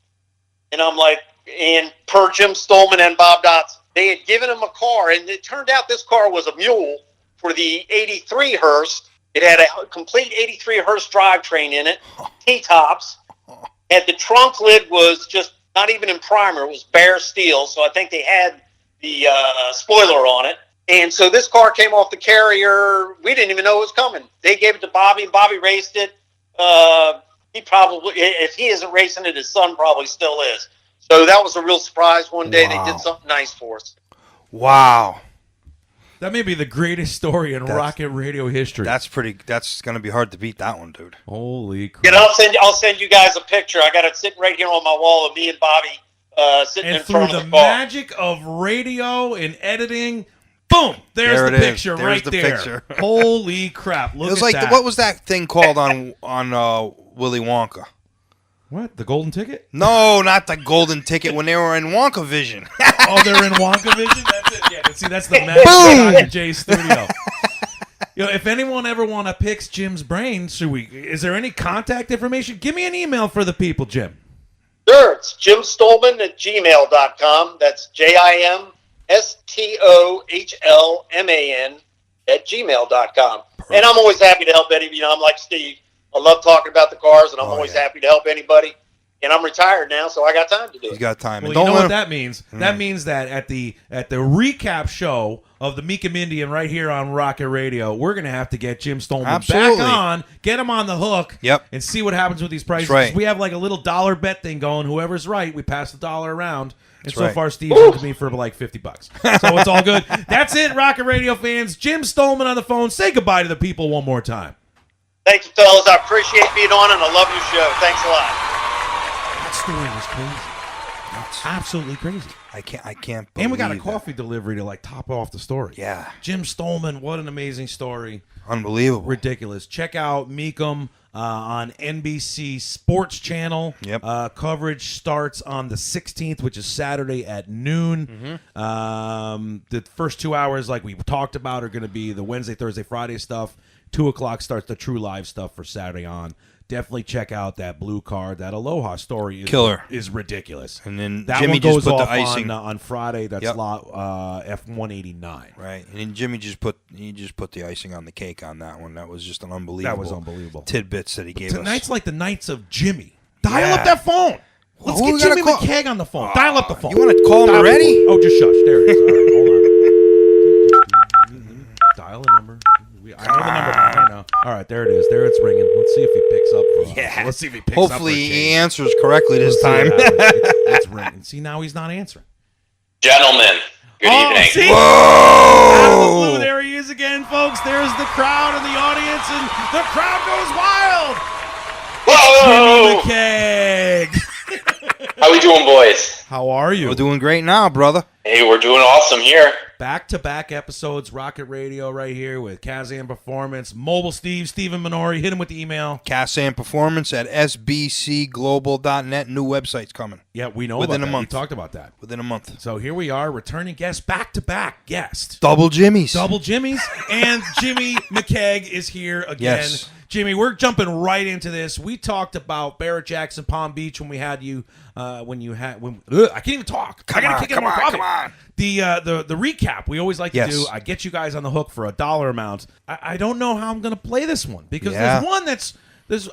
And I'm like, and per Jim Stohlman and Bob Dotson. They had given him a car, and it turned out this car was a mule for the 83 Hearst. It had a complete 83 Hearst drivetrain in it, T-tops. And the trunk lid was just not even in primer. It was bare steel. So I think they had the spoiler on it. And so this car came off the carrier. We didn't even know it was coming. They gave it to Bobby, and Bobby raced it. He probably, if he isn't racing it, his son probably still is. So that was a real surprise. One day they did something nice for us. Wow. That may be the greatest story in Rocket Radio history. That's going to be hard to beat that one, dude. Holy crap. And I'll send you guys a picture. I got it sitting right here on my wall of me and Bobby sitting in front of the car. Magic of radio and editing, boom! There's the picture right there. Holy crap! Look at that. What was that thing called on Willy Wonka? What? The golden ticket? No, not the golden ticket. When they were in Wonka Vision. Oh, they're in Wonka Vision. That's it. Yeah. See, that's the magic of DrJay studio. If anyone ever want to pick Jim's brain, is there any contact information? Give me an email for the people, Jim. Sure, it's jimstohlman@gmail.com. That's JimStohlman@gmail.com. And I'm always happy to help anybody. I'm like Steve. I love talking about the cars, and I'm always happy to help anybody. And I'm retired now, so I got time to do it. He's got time. Well, you know what that means? That means that at the recap show of the MECUM Indy and right here on Rocket Radio, we're going to have to get Jim Stohlman back on, get him on the hook, and see what happens with these prices. Right. We have like a little dollar bet thing going. Whoever's right, we pass the dollar around. And so right. far, Steve's into me for like $50. So it's all good. That's it, Rocket Radio fans. Jim Stohlman on the phone. Say goodbye to the people one more time. Thank you, fellas. I appreciate being on, and I love your show. Thanks a lot. That story was crazy. That's absolutely crazy. I can't believe And we got a coffee delivery to like top off the story. Yeah. Jim Stohlman, what an amazing story. Unbelievable. Ridiculous. Check out MECUM on NBC Sports Channel. Yep. Coverage starts on the 16th, which is Saturday at noon. The first 2 hours, like we talked about, are going to be the Wednesday, Thursday, Friday stuff. 2 o'clock starts the true live stuff for Saturday on. Definitely check out that blue card. That Aloha story is ridiculous. And then that Jimmy one goes just put off the icing on Friday. That's lot F189. Right. And then Jimmy just put the icing on the cake on that one. That was just an unbelievable. Tidbits that he gave us. Tonight's like the nights of Jimmy. Dial up that phone. Let's get Jimmy Mckeague on the phone. Dial up the phone. You want to call him already? Oh, just shush. There it is. All right, hold on. Dial the number. I know the number. I know. All right, there it is. There it's ringing. Let's see if he picks up. Let's see if he picks up. Hopefully he answers correctly this time. It's ringing. See, now he's not answering. Gentlemen, good evening. See? Whoa! Out of the blue, there he is again, folks. There's the crowd and the audience, and the crowd goes wild. Whoa! Mckeague. How we doing, boys? How are you? We're doing great now, brother. Hey, we're doing awesome here. Back-to-back episodes, Rocket Radio right here with cas-am Performance, Mobile Stephen Minore. Hit him with the email. cas-am Performance at sbcglobal.net. New website's coming. Yeah, we know Within about a that. month. We talked about that. Within a month. So here we are, returning guests, back-to-back guests. Double Jimmys. And Jimmy Mckeague is here again. Yes. Jimmy, we're jumping right into this. We talked about Barrett Jackson Palm Beach when we had you. I can't even talk. Come on. The recap we always like to Yes. do. I get you guys on the hook for a dollar amount. I don't know how I'm going to play this one because there's one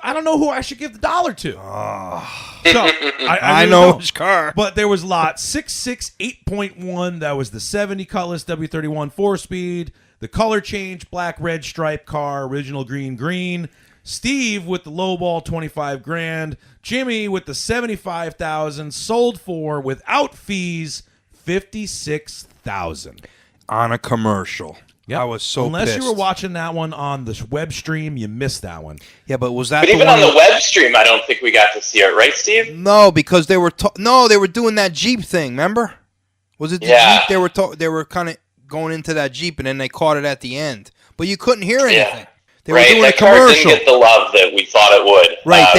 I don't know who I should give the dollar to. So I really know don't. which car. But there was lot 668.1. That was the 70 Cutlass W31 4-speed. The color change, black, red stripe car, original green. Steve with the low ball, 25 grand. Jimmy with the 75,000, sold for without fees, 56,000 on a commercial. Yep. I was so Unless pissed. you were watching that one on the web stream, you missed that one. Yeah, but was that But even on the web stream, I don't think we got to see it, right, Steve? No, because they were they were doing that Jeep thing. Remember? Was it the Jeep? They were kind of going into that Jeep, and then they caught it at the end. But you couldn't hear anything. Yeah. They were doing that a commercial. car didn't get the love that we thought it would. Right,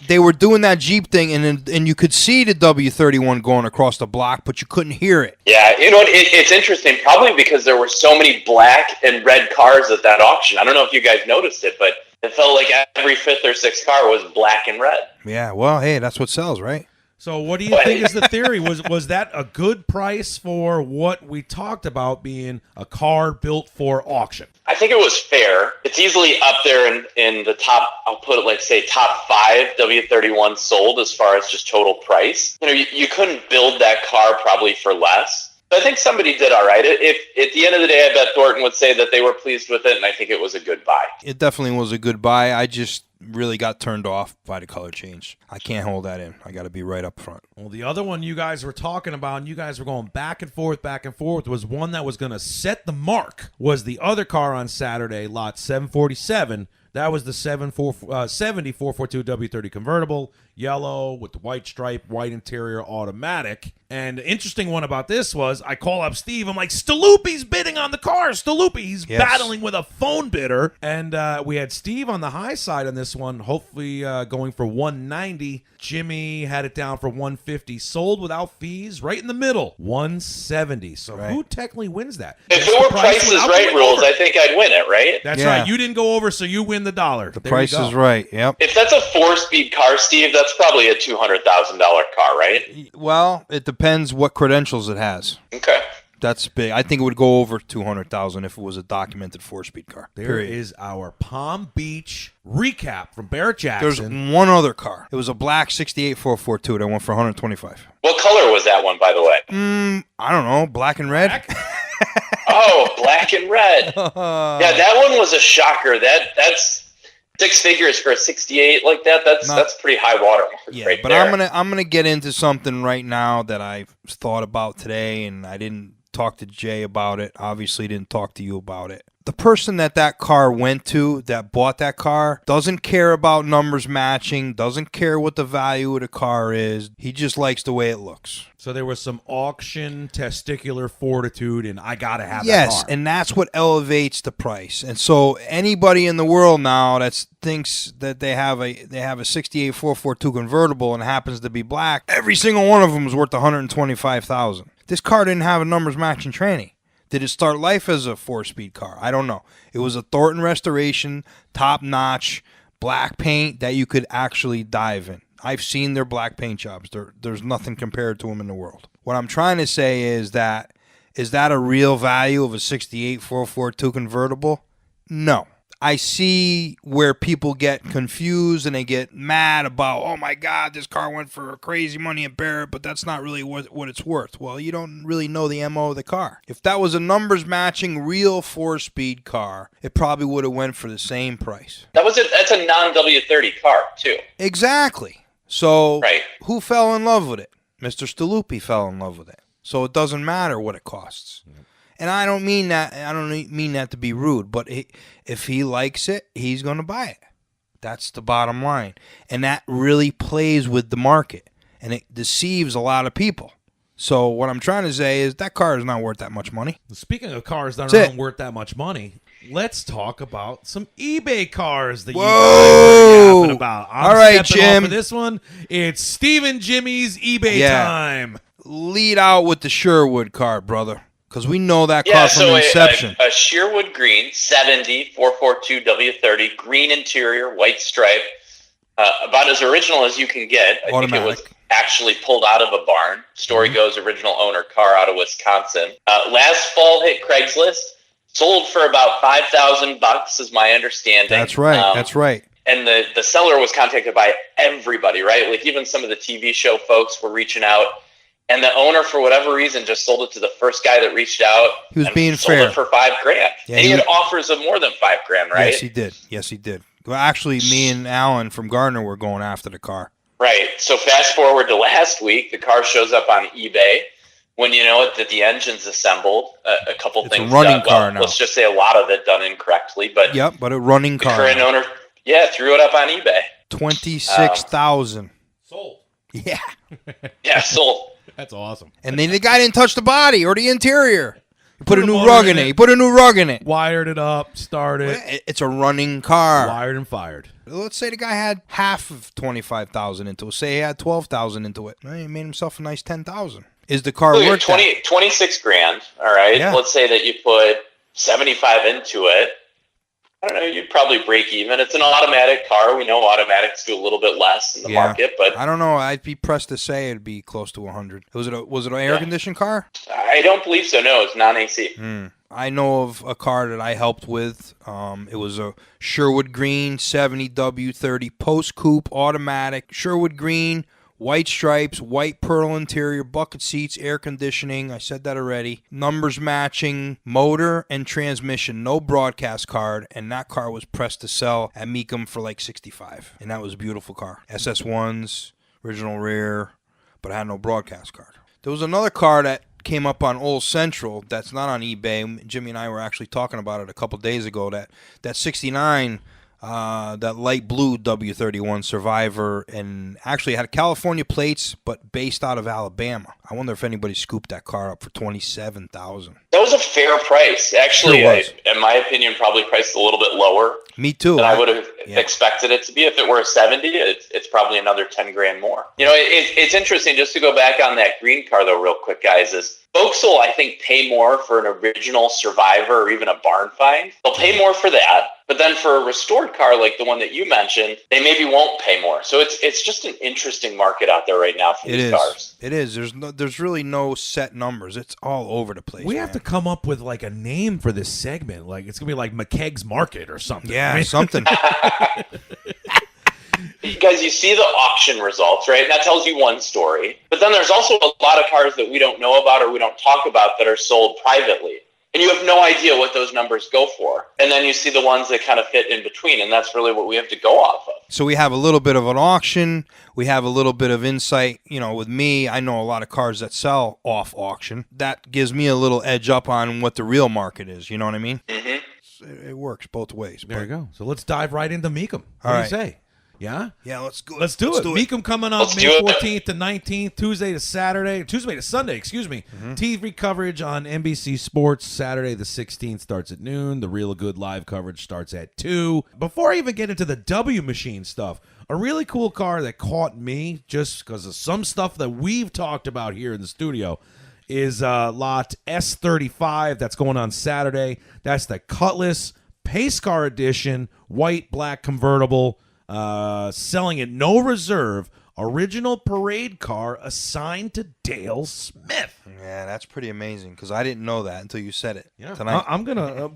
they were doing that Jeep thing, and you could see the W31 going across the block, but you couldn't hear it. Yeah, you know what? It's interesting, probably because there were so many black and red cars at that auction. I don't know if you guys noticed it, but it felt like every fifth or sixth car was black and red. Yeah, well, hey, that's what sells, right? So what do you think is the theory? Was that a good price for what we talked about being a car built for auction? I think it was fair. It's easily up there in the top, I'll put it like, say, top 5 W31 sold as far as just total price. You know, you couldn't build that car probably for less. I think somebody did all right. If at the end of the day, I bet Thornton would say that they were pleased with it, and I think it was a good buy. It definitely was a good buy. I just really got turned off by the color change. I can't hold that in. I got to be right up front. Well, the other one you guys were talking about, and you guys were going back and forth, was one that was going to set the mark, was the other car on Saturday, lot 747. That was the 70 442 W30 convertible, yellow with the white stripe, white interior, automatic. And the interesting one about this was I call up Steve. I'm like, Staluppi's bidding on the car. Staluppi. He's battling with a phone bidder. And we had Steve on the high side on this one, hopefully going for 190. Jimmy had it down for 150. Sold without fees, right in the middle, 170. So who technically wins that? If it were Price is Right rules, I think I'd win it, right? That's right. You didn't go over, so you win the dollar. The Price is Right, yep. If that's a 4-speed car, Steve, that's probably a $200,000 car, right? Well, it depends what credentials it has. Okay. That's big. I think it would go over 200,000 if it was a documented 4-speed car. There is our Palm Beach recap from Barrett Jackson. There's one other car. It was a black 68 442 that went for 125. What color was that one, by the way? I don't know. Black and red? Oh, black and red. Yeah, that one was a shocker. That's 6 figures for a 68 like that. That's pretty high watermark. Yeah, right but there. I'm gonna get into something right now that I've thought about today, and I didn't talk to Jay about it. Obviously, didn't talk to you about it. The person that car went to, that bought that car, doesn't care about numbers matching, doesn't care what the value of the car is. He just likes the way it looks. So there was some auction testicular fortitude, and I got to have that Yes, car. and that's what elevates the price. And so anybody in the world now that thinks that they have a 68 442 convertible and happens to be black, every single one of them is worth $125,000. This car didn't have a numbers matching tranny. Did it start life as a 4-speed car? I don't know. It was a Thornton restoration, top-notch, black paint that you could actually dive in. I've seen their black paint jobs. There's nothing compared to them in the world. What I'm trying to say is that a real value of a 68 442 convertible? No. I see where people get confused and they get mad about, oh my God, this car went for crazy money at Barrett, but that's not really what it's worth. Well, you don't really know the MO of the car. If that was a numbers matching real 4-speed car, it probably would have went for the same price. That's a non-W30 car, too. Exactly. So who fell in love with it? Mr. Staluppi fell in love with it. So it doesn't matter what it costs. And I don't mean that to be rude, but if he likes it, he's going to buy it. That's the bottom line. And that really plays with the market, and it deceives a lot of people. So what I'm trying to say is that car is not worth that much money. Speaking of cars that aren't worth that much money, let's talk about some eBay cars that you guys are yapping about. I'm all right, Jim. Off for this one, it's Steve and Jimmy's eBay time. Lead out with the Sherwood car, brother. Because we know that car from inception. A Sherwood green 70 442 W30, green interior, white stripe. About as original as you can get. I think it was actually pulled out of a barn. Story goes, original owner car out of Wisconsin. Last fall hit Craigslist. Sold for about $5,000 is my understanding. That's right. That's right. And the seller was contacted by everybody, right? Like even some of the TV show folks were reaching out. And the owner, for whatever reason, just sold it to the first guy that reached out. He was being sold fair. It for $5,000. Yeah, and he had offers of more than $5,000, right? Yes, he did. Well, actually, me and Alan from Gardner were going after the car. Right. So fast forward to last week, the car shows up on eBay. When you know it, that the engine's assembled, a couple it's things a running done, car now. Let's just say a lot of it done incorrectly. But but a running car. The current owner, threw it up on eBay. 26,000. Sold. Yeah. Yeah, sold. That's awesome. And then the guy didn't touch the body or the interior. He put a new rug in it. He put a new rug in it. Wired it up, started. It's a running car. Wired and fired. Let's say the guy had half of 25,000 into it. Say he had 12,000 into it. Well, he made himself a nice 10,000. Is the car worth 26 grand? All right. Yeah. Let's say that you put 75 into it. I don't know. You'd probably break even. It's an automatic car. We know automatics do a little bit less in the market, but I don't know. I'd be pressed to say it'd be close to 100. Was it an air conditioned car? I don't believe so. No, it's non-AC. I know of a car that I helped with. It was a Sherwood Green 70 W30 post coupe automatic Sherwood Green White stripes, white pearl interior, bucket seats, air conditioning. I said that already. Numbers matching, motor and transmission. No broadcast card. And that car was pressed to sell at MECUM for like $65. And that was a beautiful car. SS1s, original rear, but I had no broadcast card. There was another car that came up on Old Central that's not on eBay. Jimmy and I were actually talking about it a couple days ago. That 69... that light blue W31 Survivor, and actually had California plates, but based out of Alabama. I wonder if anybody scooped that car up for $27,000. That was a fair price. Actually, in my opinion, probably priced a little bit lower. Me too. Than I would have expected it to be. If it were a 70, it's probably another 10 grand more. You know, it's interesting, just to go back on that green car though real quick, guys, is folks will, I think, pay more for an original Survivor or even a barn find. They'll pay more for that. But then for a restored car like the one that you mentioned, they maybe won't pay more. So it's just an interesting market out there right now for these cars. It is. There's really no set numbers. It's all over the place. We have to come up with like a name for this segment. Like it's gonna be like McKeague's Market or something. Yeah, something. Guys, you see the auction results, right? And that tells you one story. But then there's also a lot of cars that we don't know about or we don't talk about that are sold privately. And you have no idea what those numbers go for. And then you see the ones that kind of fit in between, and that's really what we have to go off of. So we have a little bit of an auction. We have a little bit of insight. You know, with me, I know a lot of cars that sell off auction. That gives me a little edge up on what the real market is. You know what I mean? Mm-hmm. It works both ways. There you go. So let's dive right into MECUM. What do you say? Yeah? Yeah, let's go. Let's do it. MECUM coming up May 14th to 19th, Tuesday to Sunday, excuse me. TV coverage on NBC Sports. Saturday the 16th starts at noon. The Real Good live coverage starts at 2. Before I even get into the W Machine stuff, a really cool car that caught me just because of some stuff that we've talked about here in the studio is lot S35 that's going on Saturday. That's the Cutlass Pace Car Edition, white, black convertible. Selling at no reserve, original parade car assigned to Dale Smith. Yeah, that's pretty amazing because I didn't know that until you said it tonight.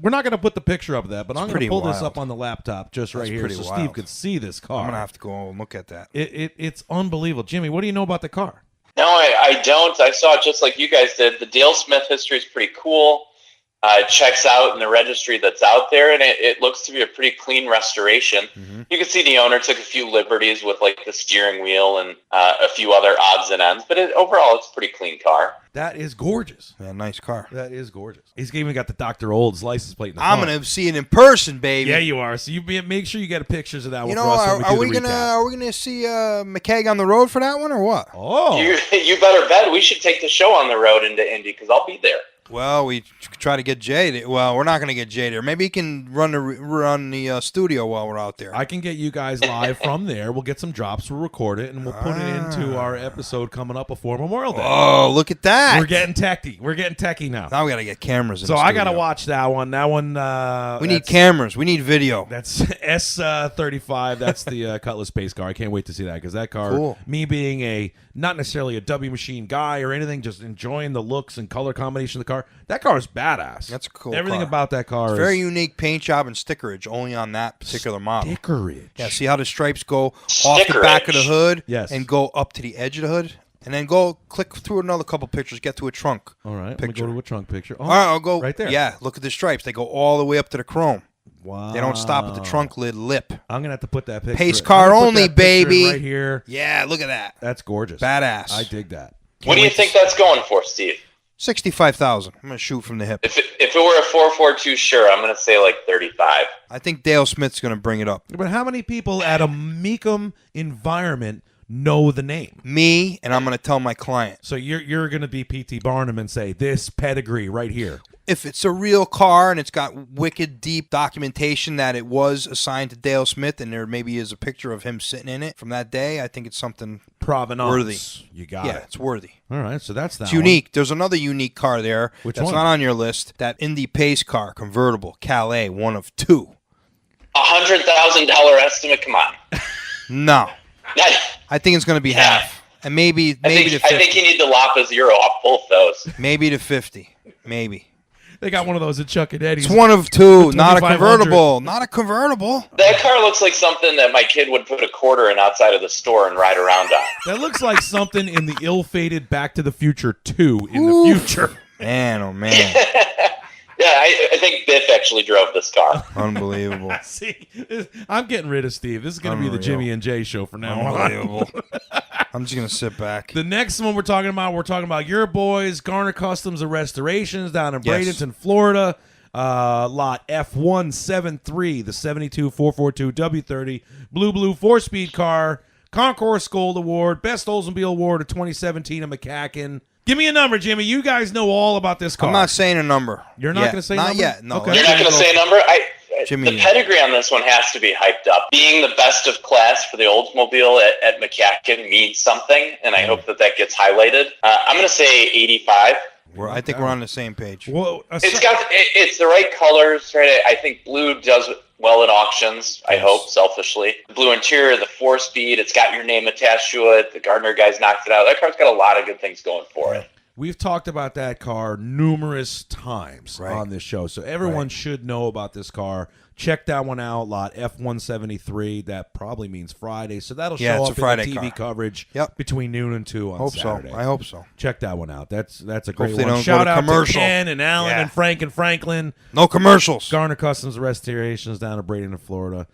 We're not gonna put the picture up of that, but I'm gonna pull this wild. up on the laptop just right here so Steve could see this car. I'm gonna have to go and look at that. It's unbelievable. Jimmy, what do you know about the car? No, I don't. I saw it just like you guys did. The Dale Smith history is pretty cool. It checks out in the registry that's out there, and it looks to be a pretty clean restoration. Mm-hmm. You can see the owner took a few liberties with like the steering wheel and a few other odds and ends, but overall it's a pretty clean car. That is gorgeous. Yeah, nice car. That is gorgeous. He's even got the Dr. Old's license plate in the I'm front. gonna see it in person, baby. Yeah, you are. So you make sure you get pictures of that one you for know, us when we do the recap. Are we gonna see Mckeague on the road for that one or what? Oh, you better bet we should take the show on the road into Indy because I'll be there. Well, we try to get Jay. Well, we're not going to get Jay there. Maybe he can run the studio while we're out there. I can get you guys live from there. We'll get some drops. We'll record it, and we'll put it into our episode coming up before Memorial Day. Oh, look at that. We're getting techie now. Now we got to get cameras in So the I studio. got to watch that one. That one. We need cameras. We need video. That's S35. That's the Cutlass Pace car. I can't wait to see that because that car, me being not necessarily a W Machine guy or anything, just enjoying the looks and color combination of the car. That car is badass. That's a cool Everything car. about that car it's is very unique paint job and stickerage only on that particular model. Stickerage. Yeah, see how the stripes go off the back of the hood and go up to the edge of the hood? And then go click through another couple pictures, get to a trunk. All right, picture. let me go to a trunk picture. Oh, all right, I'll go right there. Yeah, look at the stripes. They go all the way up to the chrome. Wow. They don't stop at the trunk lid lip. I'm going to have to put that picture. Pace car only, baby. Right here. Yeah, look at that. That's gorgeous. Badass. I dig that. What do you think that's going for, Steve? 65,000. I'm going to shoot from the hip. If it were a 442, sure, I'm going to say like 35. I think Dale Smith's going to bring it up. But how many people at a MECUM environment know the name? Me, and I'm going to tell my client. So you're going to be P.T. Barnum and say, this pedigree right here. If it's a real car and it's got wicked deep documentation that it was assigned to Dale Smith and there maybe is a picture of him sitting in it from that day, I think it's something provenance worthy. You got it. Yeah, it's worthy. All right, so that's that. It's unique. There's another unique car there Which that's one? not on your list. That Indy Pace car, convertible, Calais, one of two. $100,000 estimate, come on. No. I think it's going to be half. And maybe to 50. I think you need to lop a zero off both those. Maybe to 50. Maybe. They got one of those at Chuck and Eddie's. It's one of two, not a convertible. Not a convertible. That car looks like something that my kid would put a quarter in outside of the store and ride around on. That looks like something in the ill-fated Back to the Future 2 in the future. Man, oh man. Yeah, I think Biff actually drove this car. Unbelievable. See, I'm getting rid of Steve. This is going to be the Jimmy and Jay show from now on. Unbelievable. I'm just going to sit back. The next one we're talking about your boys, Garner Customs and Restorations down in Bradenton, Florida. Lot F173, the 72442 W30 Blue 4-speed car, Concourse Gold Award, Best Oldsmobile Award of 2017 in McKeague. Give me a number, Jimmy. You guys know all about this car. I'm not saying a number. You're not going to say a number? Not yet. No. Okay. You're not going to say a number? Jimmy. The pedigree on this one has to be hyped up. Being the best of class for the Oldsmobile at McKeague means something, and I hope that gets highlighted. I'm going to say 85. I think we're on the same page. Well, it's the right colors, right? I think blue does well at auctions. I hope, selfishly. The blue interior, the 4-speed. It's got your name attached to it. The Gardner guys knocked it out. That car's got a lot of good things going for it. We've talked about that car numerous times on this show, so everyone should know about this car. Check that one out, lot F173. That probably means Friday, so that'll show up in the TV coverage between noon and 2 on Saturday. I hope so. Check that one out. That's a great Hopefully one. Don't Shout go to out commercial. to Ken and Alan and Frank and Franklin. No commercials. Garner Customs Restorations down in Bradenton, Florida.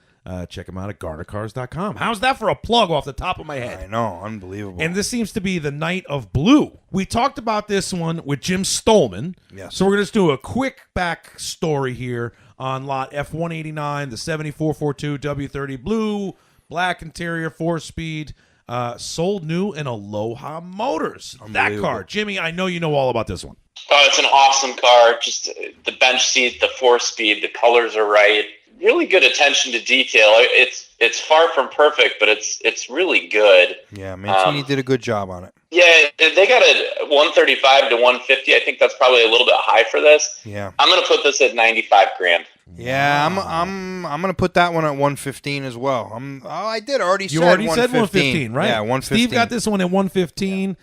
Check them out at GarnerCars.com. How's that for a plug off the top of my head? I know. Unbelievable. And this seems to be the night of blue. We talked about this one with Jim Stohlman. Yes. So we're going to just do a quick back story here on lot F189, the 7442 W30 blue, black interior, 4-speed, sold new in Aloha Motors. That car. Jimmy, I know you know all about this one. Oh, it's an awesome car. Just the bench seat, the 4-speed, the colors are right. Really good attention to detail. It's far from perfect, but it's really good. Yeah, Mancini did a good job on it. Yeah, they got a 135 to 150. I think that's probably a little bit high for this. Yeah, I'm gonna put this at 95 grand. Yeah, I'm gonna put that one at 115 as well. I did already. You already said 115, right? Yeah, 115. Steve got this one at 115.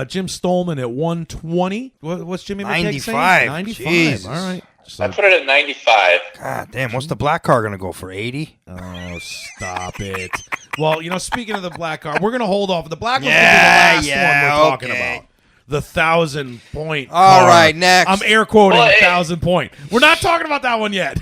Jim Stohlman at 120. What's Jimmy McKeague saying? 95. 95. Jesus. All right. I put it at 95. God damn, what's the black car going to go for, 80? Oh, stop it. Well, speaking of the black car, we're going to hold off. The black one's going to be the last one we're talking about. The 1,000-point car. All right, next. I'm air quoting 1,000-point. We're not talking about that one yet.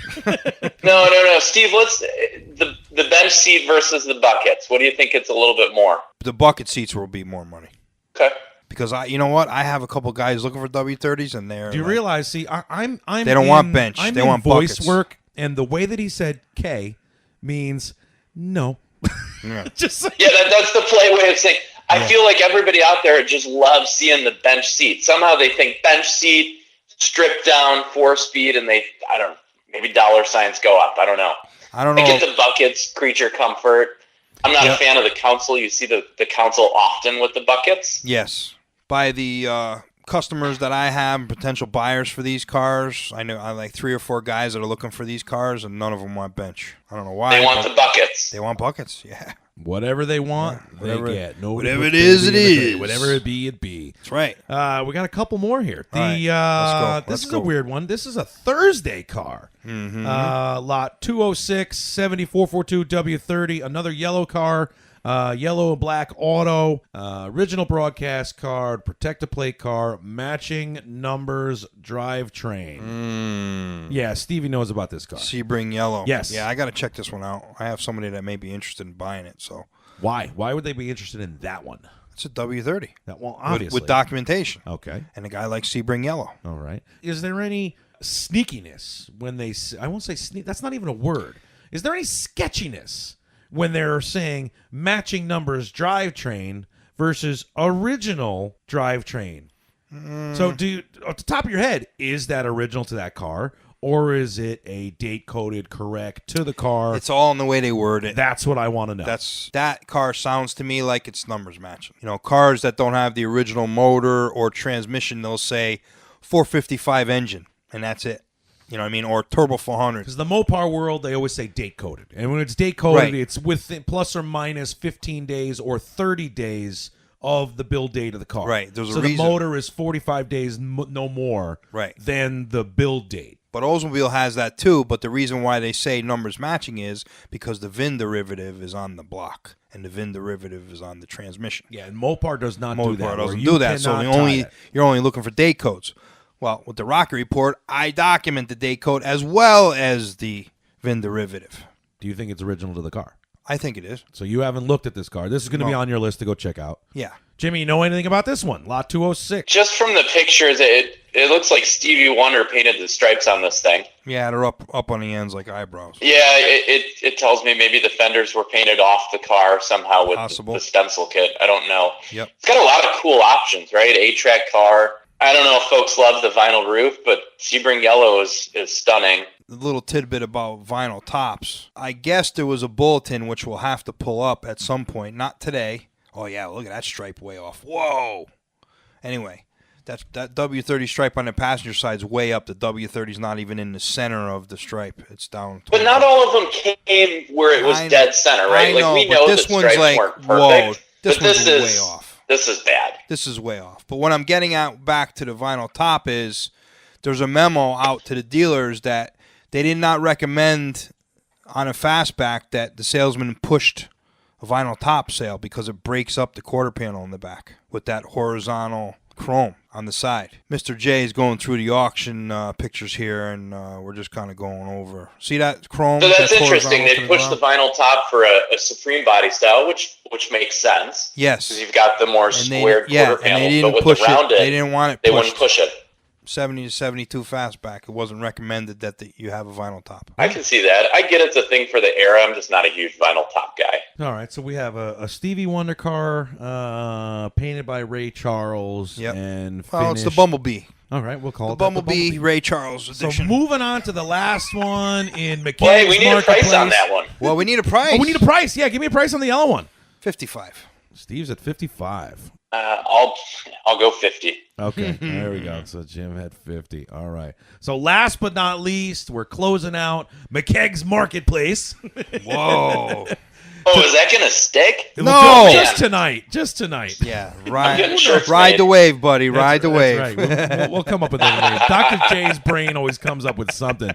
No. Steve, let's the bench seat versus the buckets. What do you think it's a little bit more? The bucket seats will be more money. Okay. Because you know what? I have a couple guys looking for W30s, and they're. Do you realize? See, I'm. They don't want bench. They want voice buckets. work, and the way that he said "K" means no. Yeah. Just that's the play way of saying. I feel like everybody out there just loves seeing the bench seat. Somehow they think bench seat, stripped down, 4-speed, and maybe dollar signs go up. I don't know. I get the buckets, creature comfort. I'm not a fan of the console. You see the console often with the buckets. Yes. By the customers that I have, potential buyers for these cars, I like 3 or 4 guys that are looking for these cars, and none of them want bench. I don't know why. They want the buckets. They want buckets, yeah. Whatever they want, they get. Whatever it is, it is. Whatever it be, it be. That's right. We got a couple more here. Let's go. This is a weird one. This is a Thursday car. Mm-hmm. Lot 206, 7442 W30, another yellow car. Yellow and black auto, original broadcast card, protect a plate car, matching numbers, drivetrain. Yeah, Stevie knows about this car. Sebring yellow. Yes. Yeah, I got to check this one out. I have somebody that may be interested in buying it. So why? Why would they be interested in that one? It's a W30. Well, obviously. With documentation. Okay. And a guy like Sebring yellow. All right. Is there any sneakiness when they? I won't say sneak. That's not even a word. Is there any sketchiness when they're saying matching numbers drivetrain versus original drivetrain? So off the top of your head, is that original to that car, or is it a date-coded correct to the car? It's all in the way they word it. That's what I want to know. That car sounds to me like it's numbers matching. Cars that don't have the original motor or transmission, they'll say 455 engine, and that's it. You know what I mean? Or Turbo 400. Because the Mopar world, they always say date-coded. And when it's date-coded, it's within plus or minus 15 days or 30 days of the build date of the car. Right. There's a so reason. The motor is 45 days no more than the build date. But Oldsmobile has that too, but the reason why they say numbers matching is because the VIN derivative is on the block and the VIN derivative is on the transmission. Yeah, and Mopar does not do that. Mopar doesn't do that, so you're only looking for date codes. Well, with the Rocket Report, I document the date code as well as the VIN derivative. Do you think it's original to the car? I think it is. So you haven't looked at this car. This is going to be on your list to go check out. Yeah. Jimmy, you know anything about this one? Lot 206. Just from the pictures, it looks like Stevie Wonder painted the stripes on this thing. Yeah, they're up on the ends like eyebrows. Yeah, it tells me maybe the fenders were painted off the car somehow with the stencil kit. I don't know. Yep. It's got a lot of cool options, right? 8-track car. I don't know if folks love the vinyl roof, but Sebring yellow is stunning. A little tidbit about vinyl tops. I guess there was a bulletin which we'll have to pull up at some point. Not today. Oh, yeah, look at that stripe way off. Whoa. Anyway, that W30 stripe on the passenger side is way up. The W30's not even in the center of the stripe. It's down. But not all of them came where it was dead center, right? I know, we know this that one's stripes like, weren't perfect. whoa, this but one's this way is off. This is bad. This is way off. But what I'm getting at back to the vinyl top is there's a memo out to the dealers that they did not recommend on a fastback that the salesman pushed a vinyl top sale because it breaks up the quarter panel in the back with that horizontal chrome on the side. Mr. J is going through the auction pictures here, and we're just kind of going over. See that chrome? So that's interesting. They pushed the vinyl top for a Supreme body style, which makes sense. Yes. Because you've got the more squared quarter panel. And they didn't but with push the rounded, they didn't want it They pushed. wouldn't push it. 70 to 72 fastback. It wasn't recommended that you have a vinyl top. I can see that. I get it's a thing for the era. I'm just not a huge vinyl top guy. All right, so we have a Stevie Wonder car painted by Ray Charles and finished. Oh, it's the Bumblebee. All right, we'll call the it Bumblebee Ray Charles edition. So moving on to the last one in McKeague's Hey, we need a price on that one. Well, we need a price. Oh, we need a price. Yeah, give me a price on the yellow one. 55. Steve's at 55. I'll go 50. Okay, there we go. So Jim had 50. All right. So last but not least, we're closing out McKeague's Marketplace. Whoa. Oh, is that going to stick? No. Just tonight. Just tonight. Yeah. Ride the wave, buddy. Ride the wave. That's right. We'll come up with a name. Dr. J's brain always comes up with something.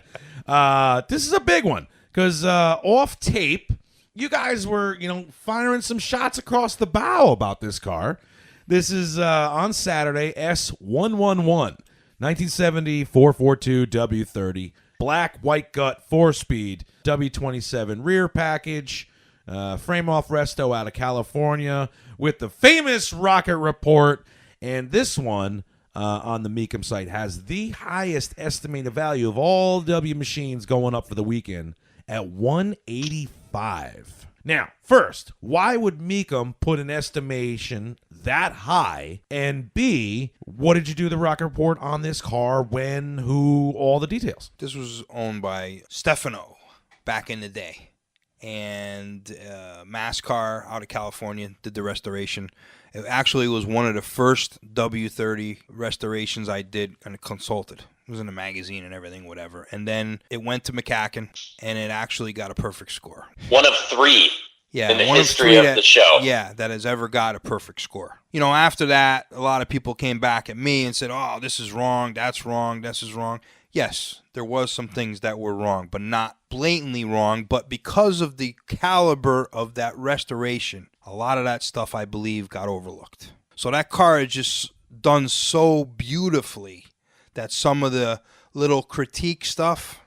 This is a big one because off tape, you guys were, firing some shots across the bow about this car. This is on Saturday, S111, 1970 442 W30, black white gut 4-speed W27 rear package, frame off resto out of California with the famous Rocket Report. And this one on the MECUM site has the highest estimated value of all W machines going up for the weekend at $185. Now, first, why would MECUM put an estimation that high? And B, what did you do the Rocket Report on this car? When? Who? All the details. This was owned by Stefano back in the day. And MassCar out of California did the restoration. It actually was one of the first W30 restorations I did and consulted. It was in a magazine and everything, whatever. And then it went to Mckeague, and it actually got a perfect score. One of three in the history of the show. Yeah, that has ever got a perfect score. After that, a lot of people came back at me and said, oh, this is wrong, that's wrong, this is wrong. Yes, there was some things that were wrong, but not blatantly wrong. But because of the caliber of that restoration, a lot of that stuff, I believe, got overlooked. So that car is just done so beautifully that some of the little critique stuff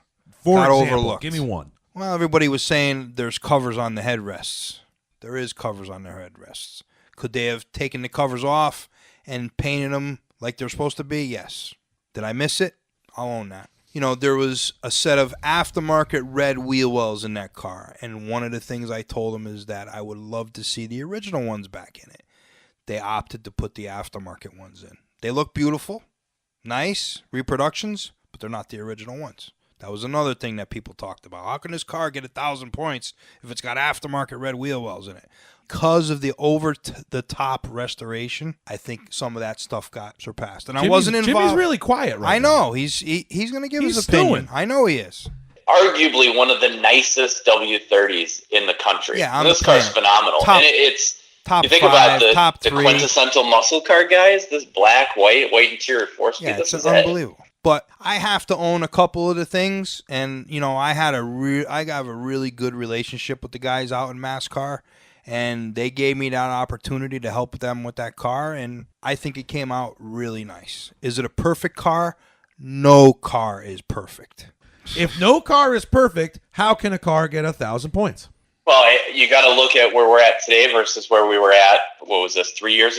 got overlooked. Give me one. Well, everybody was saying there's covers on the headrests. There is covers on the headrests. Could they have taken the covers off and painted them like they're supposed to be? Yes. Did I miss it? I'll own that. There was a set of aftermarket red wheel wells in that car, and one of the things I told them is that I would love to see the original ones back in it. They opted to put the aftermarket ones in. They look beautiful. Nice reproductions, but they're not the original ones. That was another thing that people talked about. How can this car get 1,000 points if it's got aftermarket red wheel wells in it? Because of the over-the-top restoration, I think some of that stuff got surpassed. And I wasn't involved. Jimmy's really quiet right now. I know. He's going to give his opinion. I know he is. Arguably one of the nicest W30s in the country. Yeah, this car's phenomenal. Top. And it's Top you think 5, about the, top the 3. quintessential muscle car guys, this black, white interior 4-speed. Yeah, this it's is unbelievable. But I have to own a couple of the things, and I have a really good relationship with the guys out in MassCar, and they gave me that opportunity to help them with that car, and I think it came out really nice. Is it a perfect car? No car is perfect. If no car is perfect, how can a car get 1,000 points? Well, you got to look at where we're at today versus where we were at, 4 years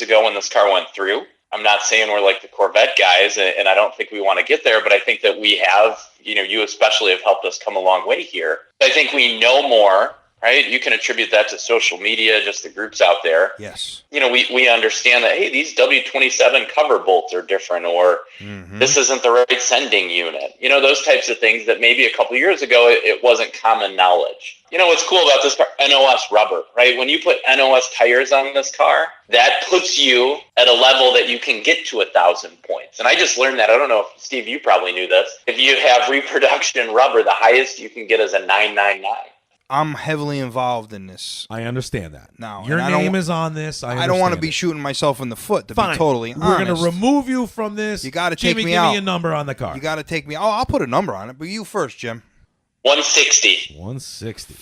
ago when this car went through. I'm not saying we're like the Corvette guys, and I don't think we want to get there, but I think that we have, you especially have helped us come a long way here. I think we know more, right? You can attribute that to social media, just the groups out there. Yes. We understand that, hey, these W27 cover bolts are different, or this isn't the right sending unit. Those types of things that maybe a couple years ago it wasn't common knowledge. What's cool about this car? NOS rubber, right? When you put NOS tires on this car, that puts you at a level that you can get to 1,000 points. And I just learned that. I don't know if, Steve, you probably knew this. If you have reproduction rubber, the highest you can get is a 999. I'm heavily involved in this. I understand that. Now, your name is on this. I don't want to be shooting myself in the foot, to be totally honest. We're going to remove you from this. You got to take me give out. Me a number on the car. You got to take me. Oh, I'll put a number on it, but you first, Jim. 160. 160.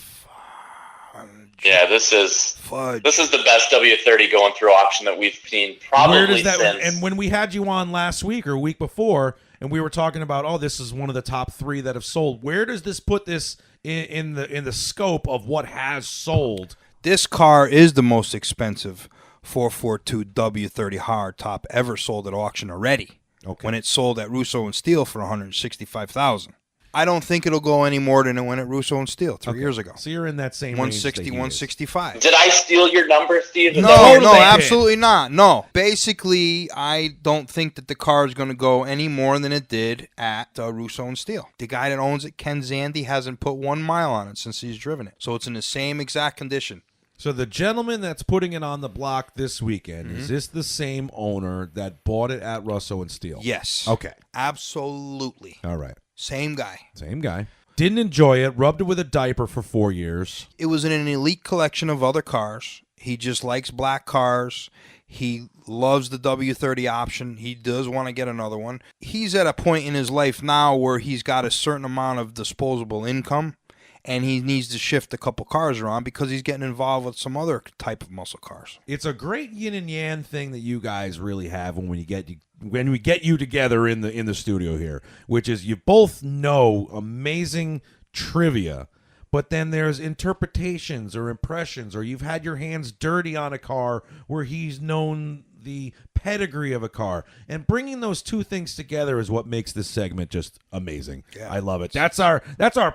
Yeah, this is the best W30 going through auction that we've seen probably since. And when we had you on last week or week before, and we were talking about, this is one of the top 3 that have sold. Where does this put this in the scope of what has sold? This car is the most expensive 442 W30 hard top ever sold at auction already. Okay. When it sold at Russo and Steel for $165,000. I don't think it'll go any more than it went at Russo and Steel 3 years ago. So you're in that same 160, range 165. Did I steal your number, Steve? No, absolutely not. No. Basically, I don't think that the car is going to go any more than it did at Russo and Steel. The guy that owns it, Ken Zandi, hasn't put 1 mile on it since he's driven it. So it's in the same exact condition. So the gentleman that's putting it on the block this weekend, is this the same owner that bought it at Russo and Steel? Yes. Okay. Absolutely. All right. Same guy. Didn't enjoy it. Rubbed it with a diaper for 4 years. It was in an elite collection of other cars. He just likes black cars. He loves the W30 option. He does want to get another one. He's at a point in his life now where he's got a certain amount of disposable income, and he needs to shift a couple cars around because he's getting involved with some other type of muscle cars. It's a great yin and yang thing that you guys really have when we get you together in the studio here, which is you both know amazing trivia, but then there's interpretations or impressions, or you've had your hands dirty on a car where he's known the pedigree of a car, and bringing those two things together is what makes this segment just amazing. Yeah. I love it. That's our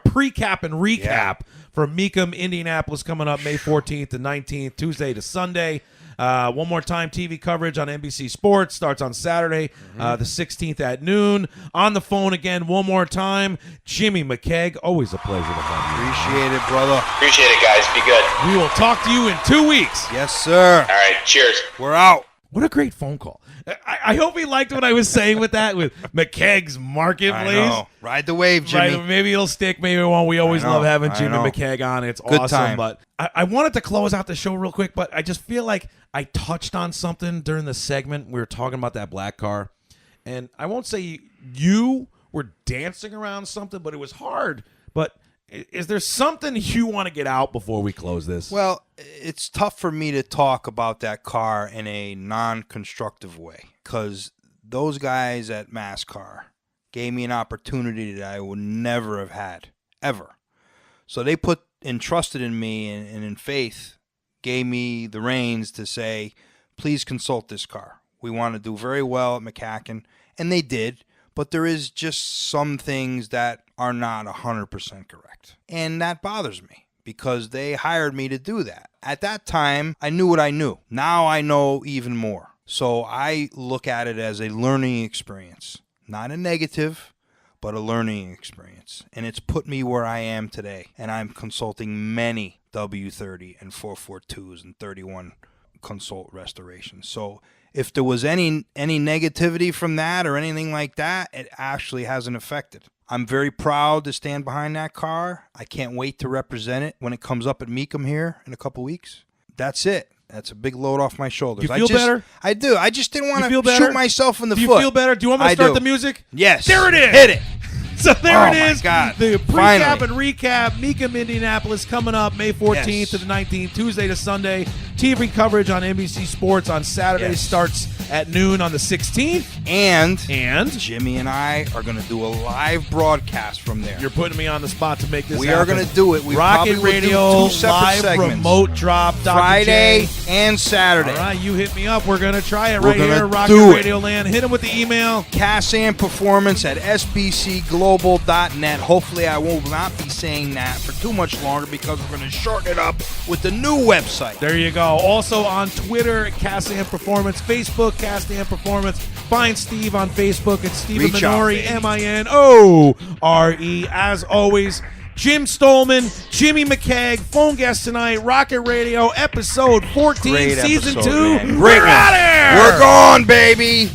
pre-cap and recap for MECUM Indianapolis coming up May 14th to 19th, Tuesday to Sunday. One more time, TV coverage on NBC Sports starts on Saturday, the 16th at noon. On the phone again one more time, Jimmy Mckeague. Always a pleasure to have you. Appreciate it, brother. Appreciate it, guys. Be good. We will talk to you in 2 weeks. Yes, sir. All right. Cheers. We're out. What a great phone call. I hope he liked what I was saying with that, with Mckeague's Marketplace. I know. Ride the wave, Jimmy. Right, maybe it'll stick, maybe it won't. We always love having Jimmy Mckeague on. It's good awesome. Time. But I wanted to close out the show real quick, but I just feel like I touched on something during the segment. We were talking about that black car. And I won't say you were dancing around something, but it was hard. But is there something you want to get out before we close this? Well, it's tough for me to talk about that car in a non-constructive way because those guys at MassCar gave me an opportunity that I would never have had, ever. So they entrusted in me and in faith, gave me the reins to say, please consult this car. We want to do very well at Mckeague, and they did. But there is just some things that are not 100% correct. And that bothers me because they hired me to do that. At that time, I knew what I knew. Now I know even more. So I look at it as a learning experience. Not a negative, but a learning experience. And it's put me where I am today. And I'm consulting many W30 and 442s and 31 consult restorations. So if there was any negativity from that or anything like that, it actually hasn't affected. I'm very proud to stand behind that car. I can't wait to represent it when it comes up at MECUM here in a couple weeks. that's it. That's a big load off my shoulders. You feel better? I do. I just didn't want to better? shoot myself in the foot. Do you feel better? Do you want me to start the music? Yes. There it is. Hit it. So there it is. My God. The precap Finally. and recap. MECUM Indianapolis coming up May 14th to the 19th, Tuesday to Sunday. TV coverage on NBC Sports on Saturday starts at noon on the 16th. And Jimmy and I are going to do a live broadcast from there. You're putting me on the spot to make this We happen. are going to do it. We Rocket probably will Radio, do 2 separate live segments. remote drop, Dr. Friday J. and Saturday. All right, you hit me up. We're going to try it We're right gonna here, Rocket do it. Radio Land. Hit him with the email. cas-am performance at sbcglobal.net. Hopefully I will not be saying that for too much longer because we're going to shorten it up with the new website. There you go. Also on Twitter, cas-am Performance. Facebook, cas-am Performance. Find Steve on Facebook at Steven Reach out, Minore, baby. Minore. As always, Jim Stohlman, Jimmy Mckeague, phone guest tonight, Rocket Radio, episode 14, Great season episode, 2. man. We're out of here! We're gone, baby!